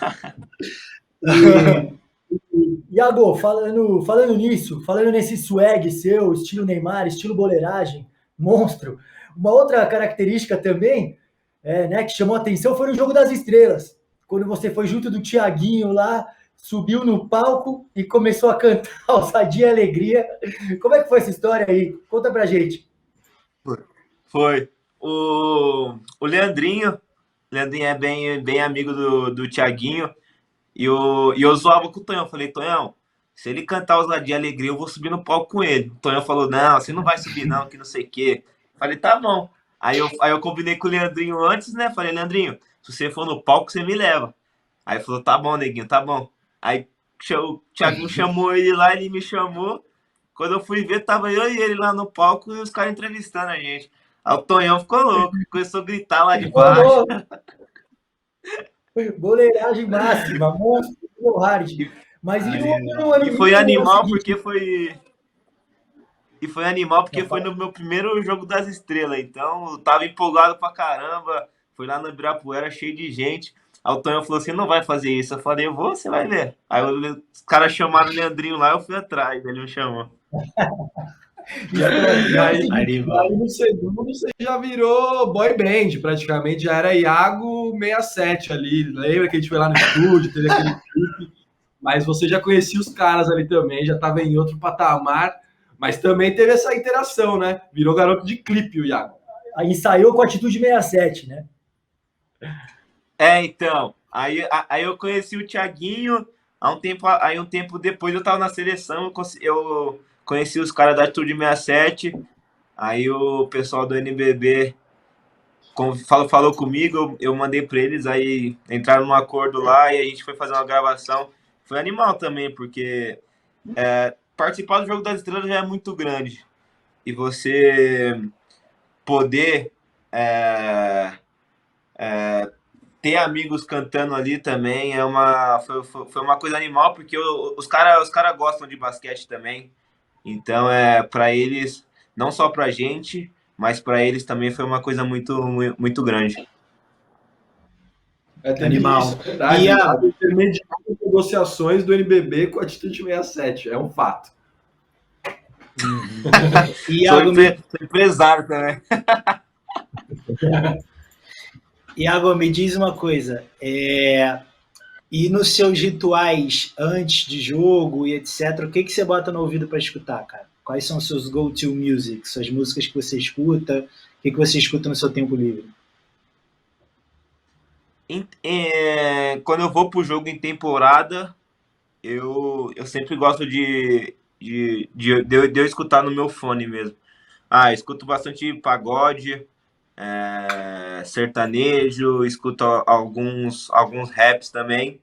Iago, falando nisso, falando nesse swag seu, estilo Neymar, estilo boleiragem, monstro, uma outra característica também, né, que chamou a atenção foi no Jogo das Estrelas, quando você foi junto do Thiaguinho lá, subiu no palco e começou a cantar Ousadia e Alegria. Como é que foi essa história aí? Conta pra gente. Foi. O Leandrinho é bem amigo do Thiaguinho, e eu zoava com o Tonhão. Falei, Tonhão, se ele cantar Ousadia e Alegria, eu vou subir no palco com ele. O Tonhão falou, não, você não vai subir não, que não sei o quê. Falei, tá bom. Aí eu combinei com o Leandrinho antes, né? Falei, Leandrinho, se você for no palco, você me leva. Aí falou, tá bom, neguinho, tá bom. Aí o Thiaguinho chamou ele lá, ele me chamou. Quando eu fui ver, tava eu e ele lá no palco e os caras entrevistando a gente. Aí o Tonhão ficou louco, começou a gritar lá de baixo. Boleiragem máxima, monstro, hard. Mas e foi animal porque foi... E foi animal porque foi no meu primeiro Jogo das Estrelas. Então, eu tava empolgado pra caramba. Fui lá no Ibirapuera, cheio de gente. Aí o Tonhão falou assim, não vai fazer isso. Eu falei, eu vou, você vai ver. Aí os caras chamaram o Leandrinho lá, eu fui atrás. Ele me chamou. Aí no segundo você já virou boy band, praticamente. Já era Iago 67 ali. Lembra que a gente foi lá no estúdio, teve aquele clipe. Mas você já conhecia os caras ali também, já tava em outro patamar. Mas também teve essa interação, né? Virou garoto de clipe o Iago. Aí ensaiou com a Atitude 67, né? Então. Aí eu conheci o Thiaguinho. Um tempo depois eu tava na seleção. Eu conheci os caras da Atitude 67. Aí o pessoal do NBB falou comigo. Eu mandei pra eles. Aí entraram num acordo lá e a gente foi fazer uma gravação. Foi animal também, porque... participar do Jogo das Estrelas já é muito grande. E você poder ter amigos cantando ali também foi uma coisa animal, porque os cara gostam de basquete também. Então, para eles, não só pra gente, mas para eles também foi uma coisa muito, muito grande. Animal. Isso, verdade. E a negociações do NBB com a Atitude 67, é um fato. Sou empresário também. Iago, me diz uma coisa. E nos seus rituais antes de jogo e etc., o que você bota no ouvido para escutar, cara? Quais são os seus go-to music, suas músicas que você escuta? O que você escuta no seu tempo livre? Quando eu vou pro jogo em temporada, eu sempre gosto de eu escutar no meu fone mesmo. Eu escuto bastante pagode, sertanejo, escuto alguns raps também.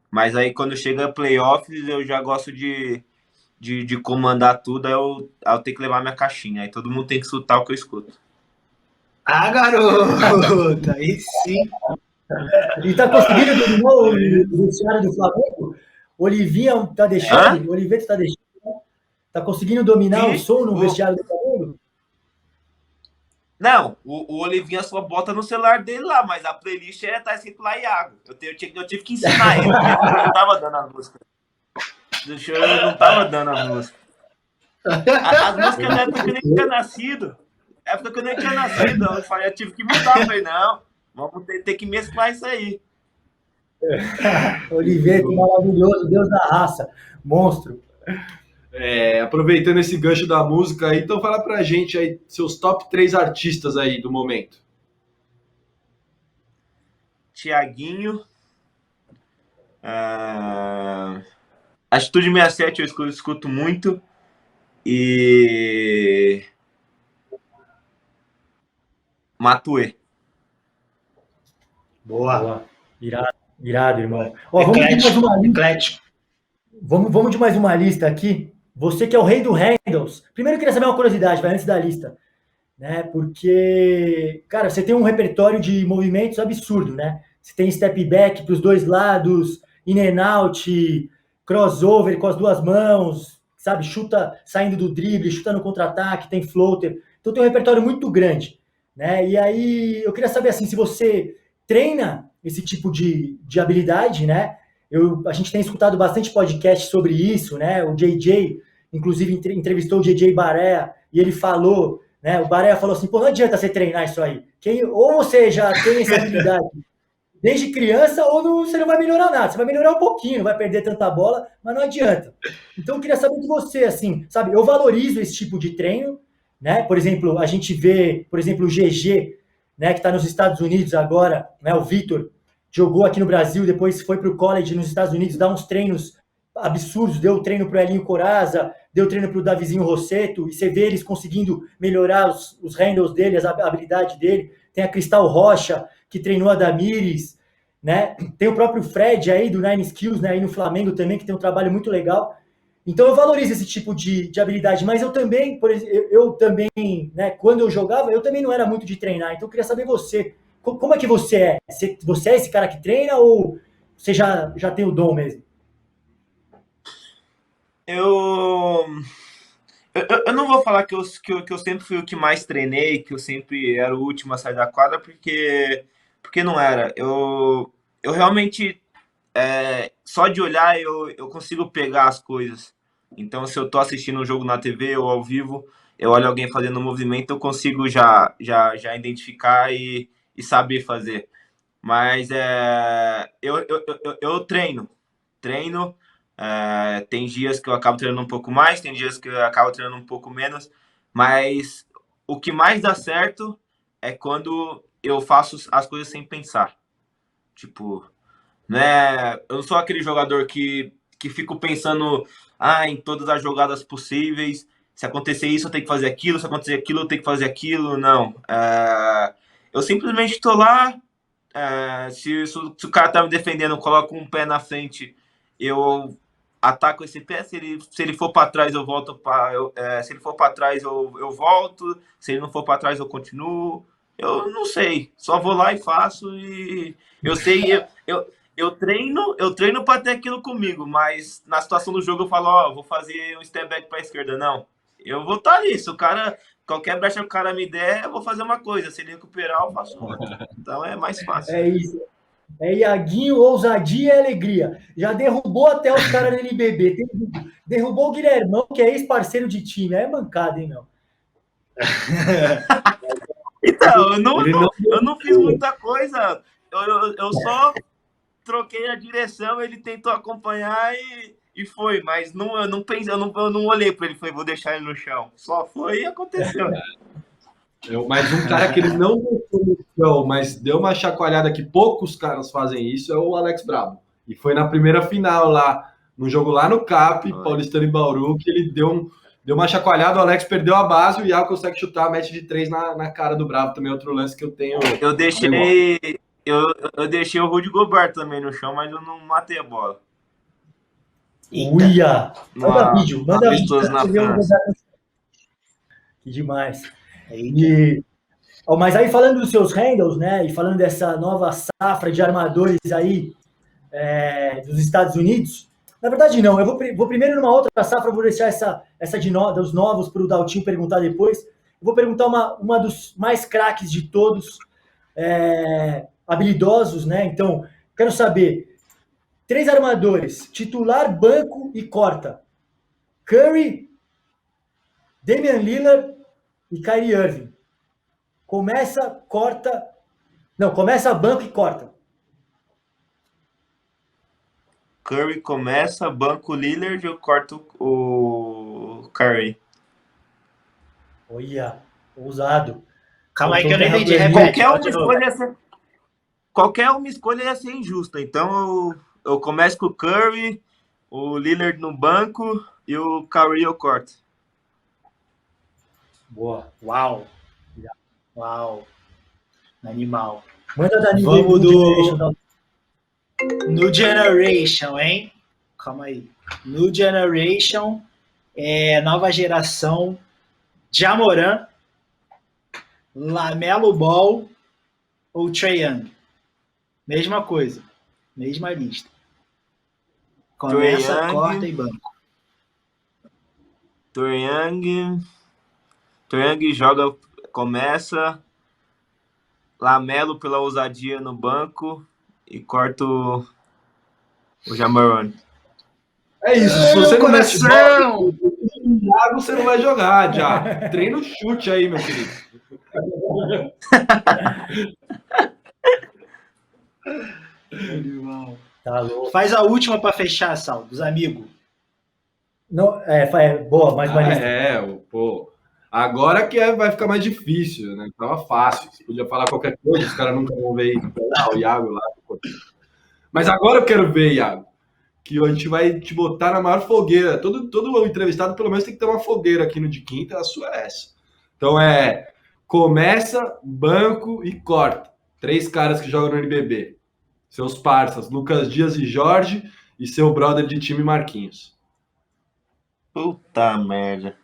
Mas aí quando chega playoffs, eu já gosto de comandar tudo, aí eu tenho que levar minha caixinha. Aí todo mundo tem que escutar o que eu escuto. Garoto! Aí sim! E tá conseguindo dominar o vestiário do Flamengo? Olivinha tá deixando? Oliveto tá deixando? Tá conseguindo dominar o som no vestiário do Flamengo? Não, o Olivinha só bota no celular dele lá, mas a playlist tá escrito lá Iago. Eu tive que ensinar ele, porque eu não tava dando a música. Eu não tava dando a música. As músicas na época que eu nem tinha nascido. Eu tive que mudar. Eu falei, não, vamos ter que mesclar isso aí. Oliveto, maravilhoso, Deus da raça, monstro. Aproveitando esse gancho da música aí, então fala pra gente aí seus top 3 artistas aí do momento. Thiaguinho, Atitude 67 eu escuto muito, e Matuê. Boa. Irado, irmão. Vamos de mais uma lista aqui. Você que é o rei do handles. Primeiro eu queria saber uma curiosidade, antes da lista. Né? Porque, cara, você tem um repertório de movimentos absurdo, né? Você tem step back para os dois lados, in and out, crossover com as duas mãos, sabe? Chuta saindo do drible, chuta no contra-ataque, tem floater. Então tem um repertório muito grande, né? E aí eu queria saber assim, se você treina esse tipo de habilidade, né? A gente tem escutado bastante podcast sobre isso, né? O JJ, inclusive, entrevistou o JJ Barea e ele falou, né? O Barea falou assim, pô, não adianta você treinar isso aí. Ou você já tem essa habilidade desde criança, ou você não vai melhorar nada. Você vai melhorar um pouquinho, não vai perder tanta bola, mas não adianta. Então, eu queria saber de você, assim, sabe? Eu valorizo esse tipo de treino, né? Por exemplo, a gente vê, por exemplo, o GG, né, que está nos Estados Unidos agora, né? O Vitor jogou aqui no Brasil, depois foi para o college nos Estados Unidos, dá uns treinos absurdos, deu treino para o Elinho Coraza, deu treino para o Davizinho Rosseto, e você vê eles conseguindo melhorar os handles dele, a habilidade dele. Tem a Cristal Rocha, que treinou a Damires, né? Tem o próprio Fred aí, do Nine Skills, né? Aí no Flamengo também, que tem um trabalho muito legal. Então eu valorizo esse tipo de habilidade, mas eu também, por exemplo, eu também, né, quando eu jogava, eu também não era muito de treinar, então eu queria saber você, como é que você é? Você é esse cara que treina ou você já tem o dom mesmo? Eu não vou falar que eu sempre fui o que mais treinei, que eu sempre era o último a sair da quadra, porque não era. Eu realmente, só de olhar, eu consigo pegar as coisas. Então, se eu tô assistindo um jogo na TV ou ao vivo, eu olho alguém fazendo um movimento, eu consigo já identificar e saber fazer. Mas eu treino. Tem dias que eu acabo treinando um pouco mais, tem dias que eu acabo treinando um pouco menos, mas o que mais dá certo é quando eu faço as coisas sem pensar. Tipo, né? Eu não sou aquele jogador que fico pensando em todas as jogadas possíveis. Se acontecer isso, eu tenho que fazer aquilo. Se acontecer aquilo, eu tenho que fazer aquilo. Não. Eu simplesmente estou lá. Se o cara tá me defendendo, eu coloco um pé na frente, eu ataco esse pé. Se ele for para trás, eu volto. Se ele for para trás, eu volto. Se ele não for para trás, eu continuo. Eu não sei. Só vou lá e faço. E eu sei. Eu treino para ter aquilo comigo, mas na situação do jogo eu falo, vou fazer um step back para a esquerda. Não. Eu vou estar ali. Se o cara, qualquer brecha que o cara me der, eu vou fazer uma coisa. Se ele recuperar, eu faço outra. Então é mais fácil. É isso. É Iaguinho, ousadia e alegria. Já derrubou até os caras do NBB. Derrubou o Guilhermão, que é ex-parceiro de time. É mancada, hein, meu? Então, eu não fiz muita coisa. Eu só troquei a direção, ele tentou acompanhar e foi. Mas eu não pensei, eu não olhei para ele e falei, vou deixar ele no chão. Só foi e aconteceu. Mas um cara que ele não deixou no chão, mas deu uma chacoalhada que poucos caras fazem isso, é o Alex Brabo. E foi na primeira final lá, no jogo lá no CAP, Paulistano em Bauru, que ele deu uma chacoalhada, o Alex perdeu a base, o Iago consegue chutar a match de 3 na cara do Brabo, também outro lance que eu tenho. Eu deixei o Rudy Gobert também no chão, mas eu não matei a bola. Uia! Manda vídeo. Na França. Que demais. Mas aí falando dos seus handles, né, e falando dessa nova safra de armadores aí dos Estados Unidos, na verdade não, eu vou primeiro numa outra safra, vou deixar essa dos novos para o Daltinho perguntar depois. Eu vou perguntar uma dos mais craques de todos, habilidosos, né, então quero saber, 3 armadores, titular, banco e corta. Curry, Damian Lillard e Kyrie Irving. Começa, corta. Não, começa banco e corta. Curry começa, banco Lillard, eu corto o Curry. Olha, ousado. Calma aí que eu não entendi. Repete, qualquer uma escolha ia ser injusta. Então eu começo com o Curry, o Lillard no banco e o Curry eu corto. Boa. Uau. Animal. Manda Dani. Vamos no Generation, hein? Calma aí. No Generation, nova geração, Ja Morant, LaMelo Ball ou Trae Young? Mesma coisa. Mesma lista. Começa, corta e banco. Trae Young joga, começa. LaMelo pela ousadia no banco e corto O Jamarone. É isso, se Meu você não mete coração! bola, o Iago você não vai jogar já. Treina o chute aí, meu querido. Tá louco. Faz a última para fechar, Sal, dos amigos. Não, boa, mais uma lista. Pô. Agora que vai ficar mais difícil, né? Tava fácil. Você podia falar qualquer coisa, os caras nunca vão ver isso. O Iago lá. Mas agora eu quero ver, Iago, que a gente vai te botar na maior fogueira. Todo entrevistado, pelo menos, tem que ter uma fogueira aqui no de quinta, a sua é essa. Então começa, banco e corta. 3 caras que jogam no NBB. Seus parças, Lucas Dias e Jorge, e seu brother de time, Marquinhos. Puta merda.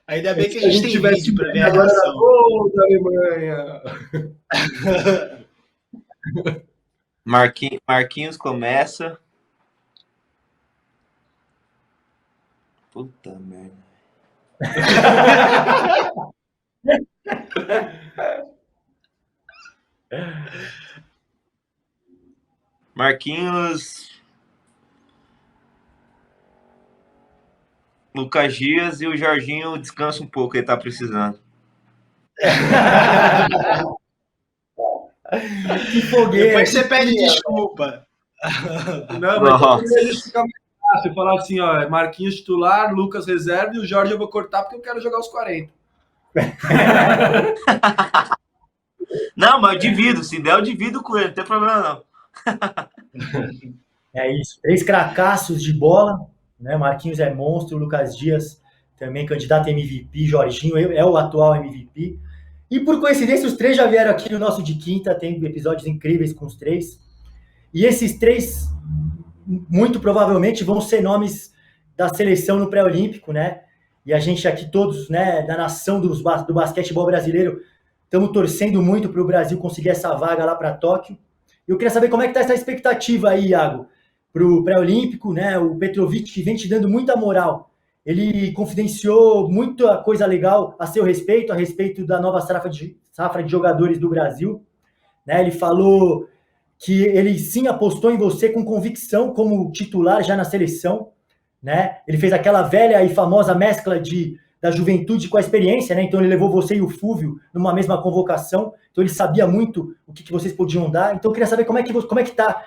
Ainda bem que a gente tem vídeo para ver a agora reação. gol da Alemanha. Marquinhos começa. Puta merda. Marquinhos, Lucas Dias e o Jorginho descansa um pouco, ele tá precisando. Que fogueira. Depois você pede desculpa. Não, mas isso fica mais fácil. Falar assim, ó, Marquinhos titular, Lucas reserva e o Jorge eu vou cortar porque eu quero jogar os 40. Não, mas eu divido. Se der, eu divido com ele, não tem problema não. É isso. 3 cracaços de bola, né? Marquinhos é monstro, Lucas Dias também candidato a MVP, Jorginho é o atual MVP. E por coincidência, os 3 já vieram aqui no nosso de quinta, tem episódios incríveis com os 3. E esses 3, muito provavelmente, vão ser nomes da seleção no pré-olímpico, né? E a gente aqui todos, né, da nação do basquetebol brasileiro, estamos torcendo muito para o Brasil conseguir essa vaga lá para Tóquio. Eu queria saber como é que está essa expectativa aí, Iago, para o pré-olímpico, né? O Petrovic vem te dando muita moral. Ele confidenciou muita coisa legal a seu respeito, a respeito da nova safra de jogadores do Brasil, né? Ele falou que ele sim apostou em você com convicção como titular já na seleção, né? Ele fez aquela velha e famosa mescla da juventude com a experiência, né? Então ele levou você e o Fúvio numa mesma convocação, então ele sabia muito o que vocês podiam dar. Então eu queria saber como é que tá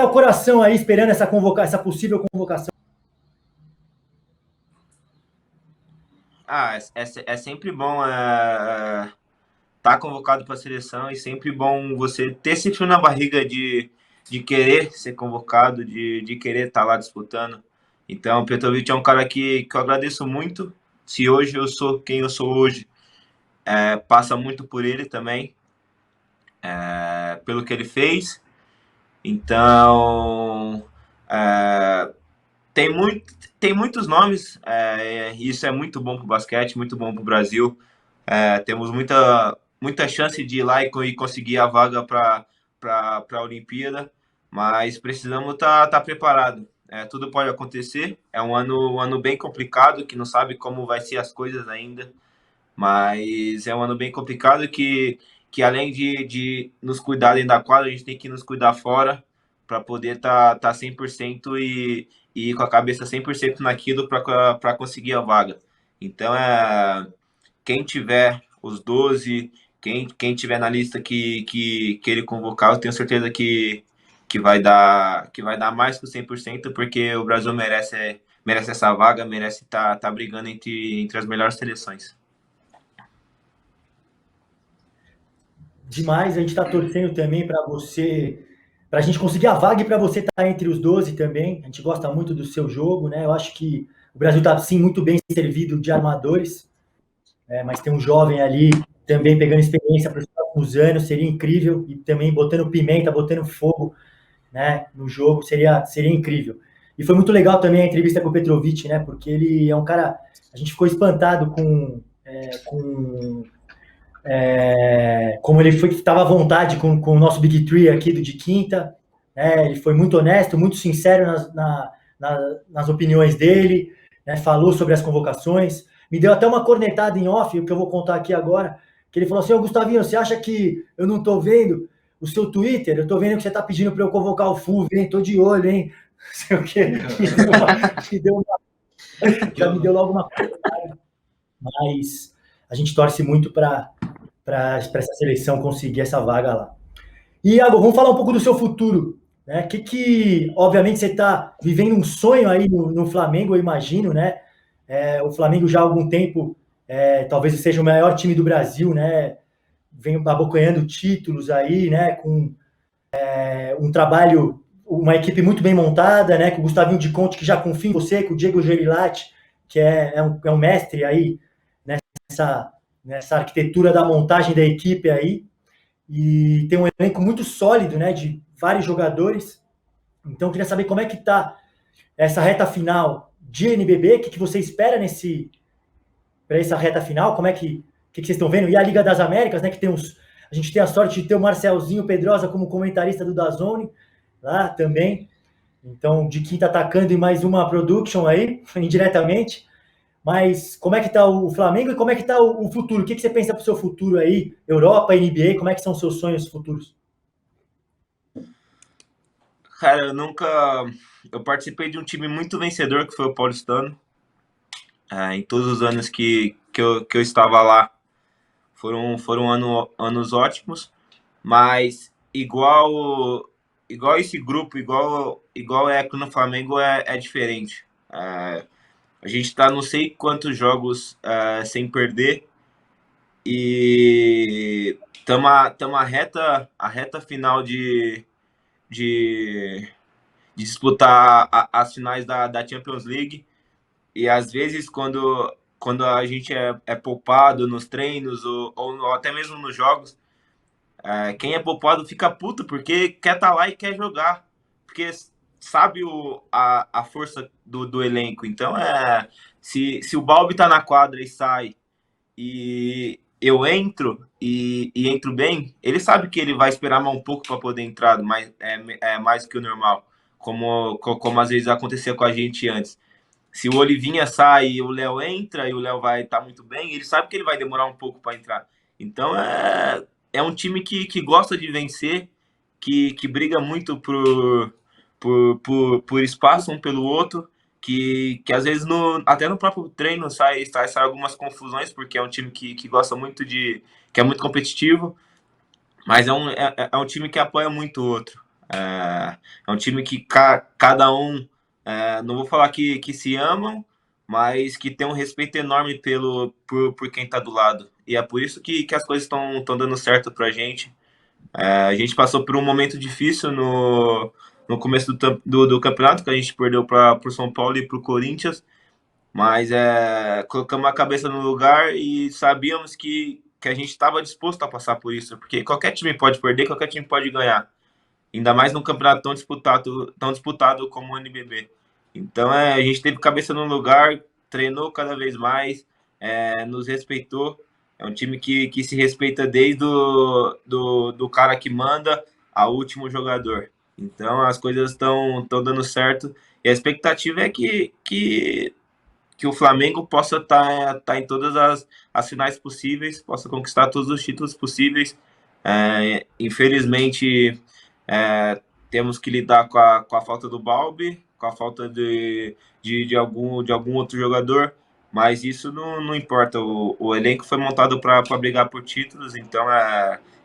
o coração aí esperando essa possível convocação. É sempre bom tá convocado para a seleção e sempre bom você ter esse frio na barriga de querer ser convocado, de querer estar lá disputando. Então, o Petrovic é um cara que eu agradeço muito. Se hoje eu sou quem eu sou hoje, passa muito por ele também, pelo que ele fez. Então, tem muitos nomes, isso é muito bom para o basquete, muito bom para o Brasil. Temos muita chance de ir lá e conseguir a vaga para a Olimpíada, mas precisamos tá preparado. Tudo pode acontecer. É um ano bem complicado, que não sabe como vai ser as coisas ainda, mas é um ano bem complicado que além de nos cuidarem da quadra, a gente tem que nos cuidar fora para poder tá 100% e ir com a cabeça 100% naquilo para conseguir a vaga. Então, quem tiver os 12, quem tiver na lista que ele convocar, eu tenho certeza que vai dar mais que o 100%, porque o Brasil merece essa vaga, merece tá brigando entre as melhores seleções. Demais, a gente está torcendo também para a gente conseguir a vaga e para você estar entre os 12 também. A gente gosta muito do seu jogo, né? Eu acho que o Brasil está, sim, muito bem servido de armadores, mas tem um jovem ali também pegando experiência para os próximos anos, seria incrível, e também botando pimenta, botando fogo, né, no jogo, seria incrível. E foi muito legal também a entrevista com o Petrovic, né, porque ele é um cara, a gente ficou espantado como ele estava à vontade com o nosso Big Three aqui do de quinta, né, ele foi muito honesto, muito sincero nas opiniões dele, né, falou sobre as convocações, me deu até uma cornetada em off, o que eu vou contar aqui agora, que ele falou assim, ô Gustavinho, você acha que eu não tô vendo o seu Twitter? Eu tô vendo que você tá pedindo para eu convocar o FUV, hein? Tô de olho, hein? Não sei o quê. Já me deu logo uma cornetada. Mas a gente torce muito para essa seleção conseguir essa vaga lá. E, Iago, vamos falar um pouco do seu futuro, né? Obviamente, você está vivendo um sonho aí no Flamengo, eu imagino, né? O Flamengo já há algum tempo, talvez seja o maior time do Brasil, né? Vem abocanhando títulos aí, né? Com um trabalho, uma equipe muito bem montada, né? Com o Gustavinho de Conte, que já confia em você, com o Diego Gerilati, que é um mestre aí nessa arquitetura da montagem da equipe aí. E tem um elenco muito sólido, né, de vários jogadores. Então, eu queria saber como é que está essa reta final de NBB, o que você espera para essa reta final, como é que vocês estão vendo? E a Liga das Américas, né, que a gente tem a sorte de ter o Marcelzinho Pedrosa como comentarista do DAZN, lá também. Então, de quinta atacando e mais uma production aí, indiretamente. Mas como é que está o Flamengo e como é que está o futuro? O que você pensa para o seu futuro aí? Europa, NBA, como é que são os seus sonhos futuros? Cara, eu participei de um time muito vencedor, que foi o Paulistano. Em todos os anos que eu estava lá, foram anos ótimos, mas igual esse grupo, igual é aqui no Flamengo, é diferente. A gente está não sei quantos jogos sem perder e estamos a reta final de disputar as finais da Champions League. E às vezes, quando a gente é poupado nos treinos ou até mesmo nos jogos, quem é poupado fica puto porque quer estar lá e quer jogar. Porque sabe a força do elenco. Então, se o Balbi tá na quadra e sai e eu entro e entro bem, ele sabe que ele vai esperar mais um pouco para poder entrar, mas é mais que o normal, como às vezes acontecia com a gente antes. Se o Olivinha sai e o Léo entra e o Léo vai estar muito bem, ele sabe que ele vai demorar um pouco para entrar. Então é um time que gosta de vencer, que briga muito por espaço um pelo outro, que às vezes até no próprio treino sai algumas confusões, porque é um time que gosta muito que é muito competitivo, mas é um time que apoia muito o outro. É um time que cada um, não vou falar que se amam, mas que tem um respeito enorme por quem está do lado. E é por isso que as coisas estão dando certo para a gente. A gente passou por um momento difícil no começo do campeonato, que a gente perdeu para o São Paulo e para o Corinthians, mas colocamos a cabeça no lugar e sabíamos que a gente estava disposto a passar por isso, porque qualquer time pode perder, qualquer time pode ganhar, ainda mais num campeonato tão disputado como o NBB. Então a gente teve cabeça no lugar, treinou cada vez mais, nos respeitou. É um time que se respeita desde do cara que manda ao último jogador. Então as coisas estão dando certo. E a expectativa é que o Flamengo possa estar em todas as finais possíveis, possa conquistar todos os títulos possíveis. Infelizmente, temos que lidar com a falta do Balbi, com a falta de algum outro jogador, mas isso não importa. O elenco foi montado para brigar por títulos, então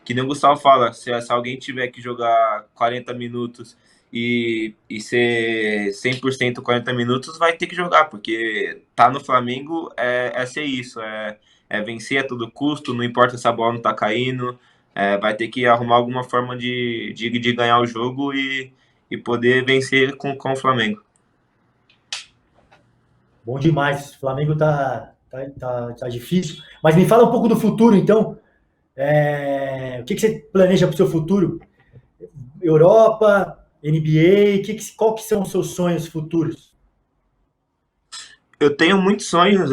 que nem o Gustavo fala, se alguém tiver que jogar 40 minutos e ser 100% 40 minutos, vai ter que jogar, porque tá no Flamengo ser isso, vencer a todo custo, não importa se a bola não tá caindo, vai ter que arrumar alguma forma de ganhar o jogo e poder vencer com o Flamengo. Bom demais, o Flamengo tá difícil, mas me fala um pouco do futuro, então. O que você planeja para o seu futuro? Europa, NBA, qual que são os seus sonhos futuros? Eu tenho muitos sonhos,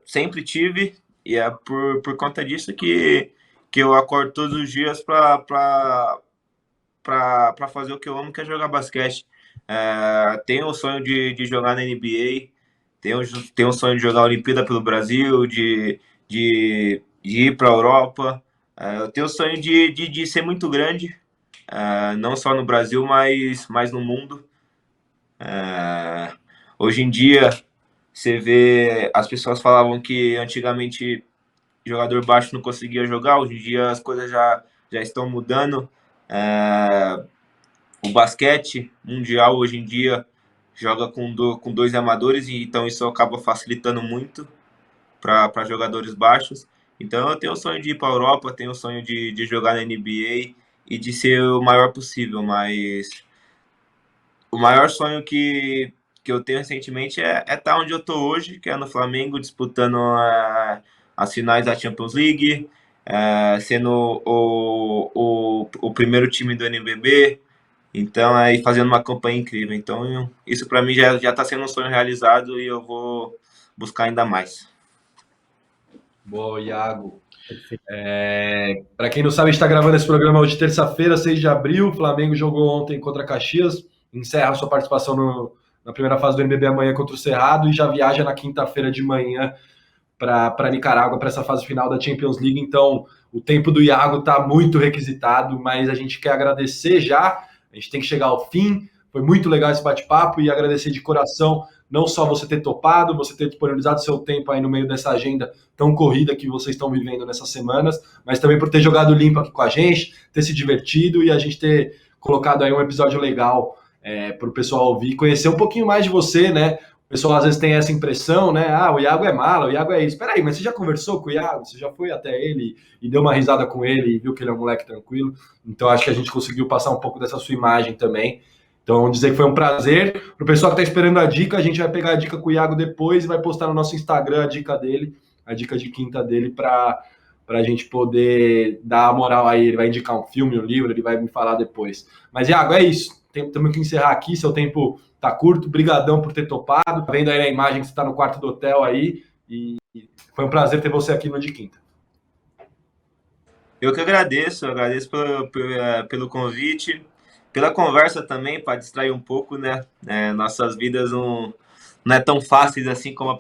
sempre tive, e é por conta disso que eu acordo todos os dias para fazer o que eu amo, que é jogar basquete. Tenho o sonho de jogar na NBA, Tenho um sonho de jogar a Olimpíada pelo Brasil, de ir para a Europa. Eu tenho o sonho de ser muito grande, não só no Brasil, mas no mundo. Hoje em dia, você vê, as pessoas falavam que antigamente jogador baixo não conseguia jogar, hoje em dia as coisas já estão mudando. O basquete mundial hoje em dia joga com dois amadores, e então isso acaba facilitando muito para jogadores baixos. Então eu tenho o sonho de ir para a Europa, tenho o sonho de jogar na NBA e de ser o maior possível, mas o maior sonho que eu tenho recentemente é estar onde eu estou hoje, que é no Flamengo, disputando as finais da Champions League, sendo o primeiro time do NBB, então aí fazendo uma campanha incrível. Então isso para mim já está sendo um sonho realizado e eu vou buscar ainda mais. Boa, Iago. Para quem não sabe, a gente está gravando esse programa hoje, terça-feira, 6 de abril. O Flamengo jogou ontem contra Caxias, encerra a sua participação na primeira fase do NBB amanhã contra o Cerrado e já viaja na quinta-feira de manhã para Nicarágua, para essa fase final da Champions League. Então, o tempo do Iago está muito requisitado, mas a gente quer agradecer já. A gente tem que chegar ao fim. Foi muito legal esse bate-papo e agradecer de coração, não só você ter topado, você ter disponibilizado seu tempo aí no meio dessa agenda tão corrida que vocês estão vivendo nessas semanas, mas também por ter jogado limpo aqui com a gente, ter se divertido e a gente ter colocado aí um episódio legal para o pessoal ouvir, conhecer um pouquinho mais de você, né? O pessoal às vezes tem essa impressão, né? O Iago é mala, o Iago é isso. Peraí, mas você já conversou com o Iago? Você já foi até ele e deu uma risada com ele e viu que ele é um moleque tranquilo? Então acho que a gente conseguiu passar um pouco dessa sua imagem também. Então, dizer que foi um prazer. Para o pessoal que está esperando a dica, a gente vai pegar a dica com o Iago depois e vai postar no nosso Instagram a dica dele, a dica de quinta dele, para a gente poder dar a moral aí. Ele vai indicar um filme, um livro, ele vai me falar depois. Mas, Iago, é isso. Temos que encerrar aqui, seu tempo tá curto. Brigadão por ter topado. Tá vendo aí a imagem que você está no quarto do hotel aí. E foi um prazer ter você aqui no de quinta. Eu que agradeço pelo convite, pela conversa também, para distrair um pouco, né? Nossas vidas não é tão fáceis assim como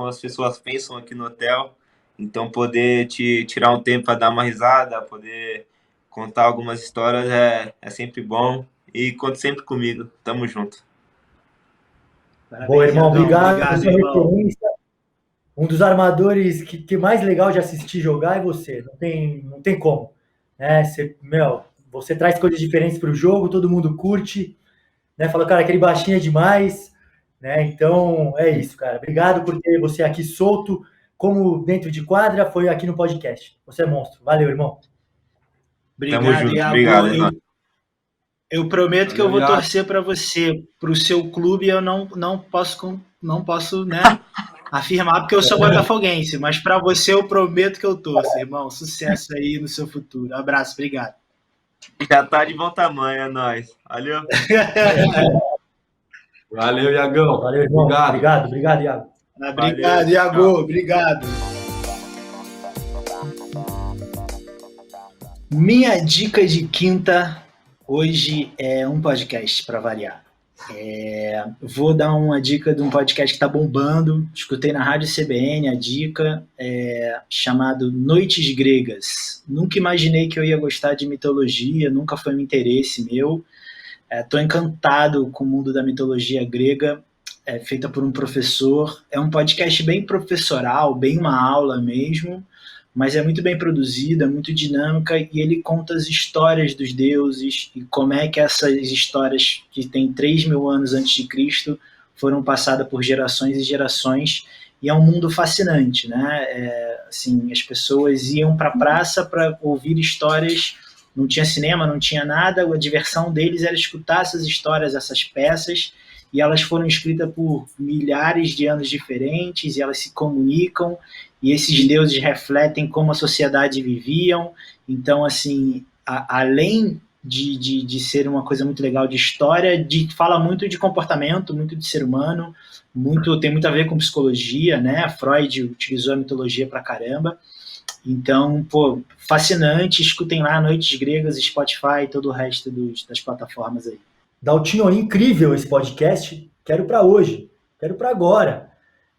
as pessoas pensam aqui no hotel. Então, poder te tirar um tempo para dar uma risada, poder contar algumas histórias é sempre bom. E conte sempre comigo. Tamo junto. Parabéns, bom, irmão. Obrigado pela irmão. referência. Um dos armadores que mais legal de assistir jogar é você. Não tem como. Você traz coisas diferentes para o jogo, todo mundo curte. Né? Fala, cara, aquele baixinho é demais. Né? Então, é isso, cara. Obrigado por ter você aqui solto, como dentro de quadra, foi aqui no podcast. Você é monstro. Valeu, irmão. Obrigado, Iago. Obrigado, eu prometo que eu vou torcer para você, para o seu clube. Eu não posso, né, afirmar porque eu sou botafoguense, mas para você eu prometo que eu torço, irmão. Sucesso aí no seu futuro. Abraço, obrigado. Já tá de bom tamanho, é nóis. Valeu. Valeu, Iagão. Valeu, irmão. Obrigado, Iago. Obrigado, Iago. Obrigado. Minha dica de quinta hoje é um podcast, para variar. Vou dar uma dica de um podcast que está bombando. Escutei na Rádio CBN a dica, chamado Noites Gregas. Nunca imaginei que eu ia gostar de mitologia, nunca foi um interesse meu. Estou encantado com o mundo da mitologia grega, feita por um professor. É um podcast bem professoral, bem uma aula mesmo, mas é muito bem produzida, muito dinâmica, e ele conta as histórias dos deuses e como é que essas histórias que têm 3.000 anos antes de Cristo foram passadas por gerações e gerações, e é um mundo fascinante, né? Assim, as pessoas iam para a praça para ouvir histórias, não tinha cinema, não tinha nada, a diversão deles era escutar essas histórias, essas peças, e elas foram escritas por milhares de anos diferentes, e elas se comunicam, e esses deuses refletem como a sociedade viviam. Então, assim, além de ser uma coisa muito legal de história, fala muito de comportamento, muito de ser humano, tem muito a ver com psicologia, né? Freud utilizou a mitologia pra caramba. Então, fascinante. Escutem lá Noites Gregas, Spotify e todo o resto das plataformas aí. Daltinho, incrível esse podcast. Quero para hoje, quero para agora.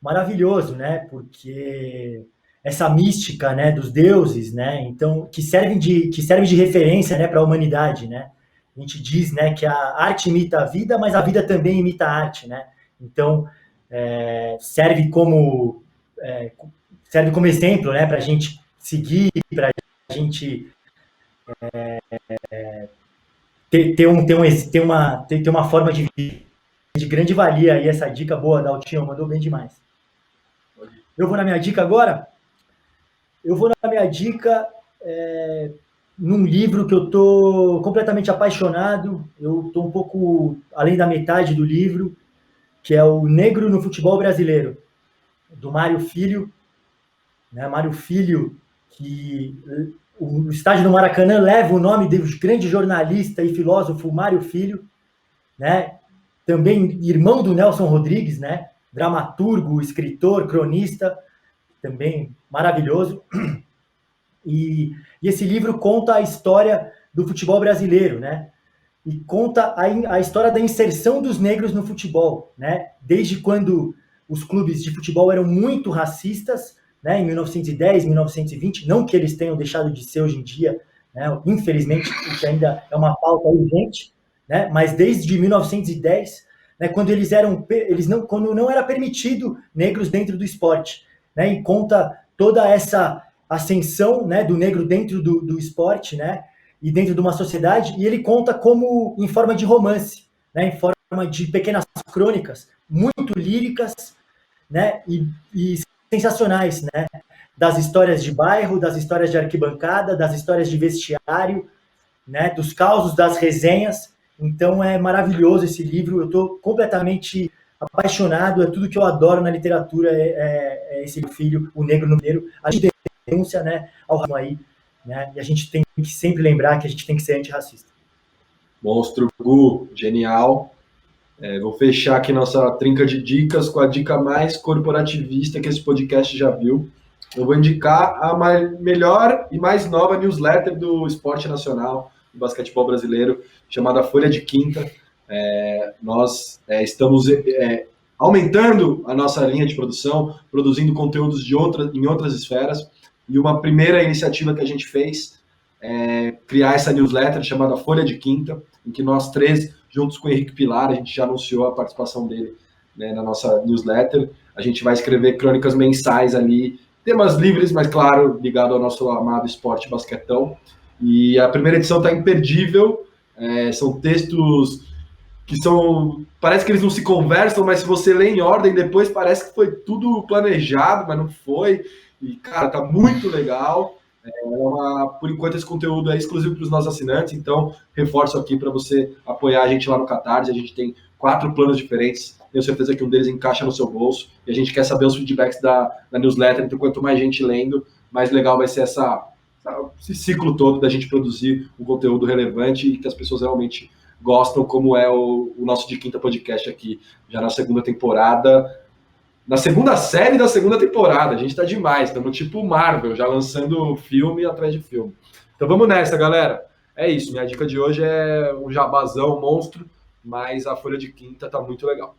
maravilhoso, né? Porque essa mística, né, dos deuses, né? Então, que serve de referência, né, para a humanidade, né? A gente diz, né, que a arte imita a vida, mas a vida também imita a arte, né? Então, serve como exemplo, né, para a gente seguir, para a gente ter uma forma de vida de grande valia. E essa dica boa da Altinho mandou bem demais. Eu vou na minha dica agora. Eu vou na minha dica num livro que eu estou completamente apaixonado. Eu estou um pouco além da metade do livro, que é o Negro no Futebol Brasileiro, do Mário Filho. Né? Mário Filho, que o estádio do Maracanã leva o nome do grande jornalista e filósofo Mário Filho, né? Também irmão do Nelson Rodrigues, né? Dramaturgo, escritor, cronista, também maravilhoso. E esse livro conta a história do futebol brasileiro, né? E conta a história da inserção dos negros no futebol, né? Desde quando os clubes de futebol eram muito racistas, né? Em 1910, 1920, não que eles tenham deixado de ser hoje em dia, né? Infelizmente, o que ainda é uma pauta urgente, né? Mas desde 1910, né? Quando não era permitido negros dentro do esporte, né? E conta toda essa ascensão, né, do negro dentro do esporte, né, e dentro de uma sociedade, e ele conta como em forma de romance, né, em forma de pequenas crônicas, muito líricas, né, e sensacionais, né, das histórias de bairro, das histórias de arquibancada, das histórias de vestiário, né, dos causos, das resenhas. Então é maravilhoso esse livro, eu estou completamente apaixonado, é tudo que eu adoro na literatura, esse filho, o negro no negro. A gente denúncia, né, ao racismo aí, né, e a gente tem que sempre lembrar que a gente tem que ser antirracista. Monstro, Gu, genial. Vou fechar aqui nossa trinca de dicas com a dica mais corporativista que esse podcast já viu. Eu vou indicar a melhor e mais nova newsletter do esporte nacional, do basquetebol brasileiro, chamada Folha de Quinta. Nós estamos aumentando a nossa linha de produção, produzindo conteúdos em outras esferas. E uma primeira iniciativa que a gente fez é criar essa newsletter chamada Folha de Quinta, em que nós três, juntos com o Henrique Pilar, a gente já anunciou a participação dele, né, na nossa newsletter. A gente vai escrever crônicas mensais ali, temas livres, mas claro, ligado ao nosso amado esporte basquetão. E a primeira edição está imperdível, são textos que parece que eles não se conversam, mas se você lê em ordem, depois parece que foi tudo planejado, mas não foi. E, cara, tá muito legal. Por enquanto, esse conteúdo é exclusivo para os nossos assinantes, então reforço aqui para você apoiar a gente lá no Catarse. A gente tem 4 planos diferentes, tenho certeza que um deles encaixa no seu bolso, e a gente quer saber os feedbacks da newsletter. Então, quanto mais gente lendo, mais legal vai ser esse ciclo todo da gente produzir um conteúdo relevante e que as pessoas realmente gostam, como é o nosso De Quinta Podcast aqui, já na segunda temporada. Na segunda série da segunda temporada. A gente tá demais, estamos tipo Marvel, já lançando filme atrás de filme. Então vamos nessa, galera. É isso, minha dica de hoje é um jabazão monstro, mas a Folha de Quinta tá muito legal.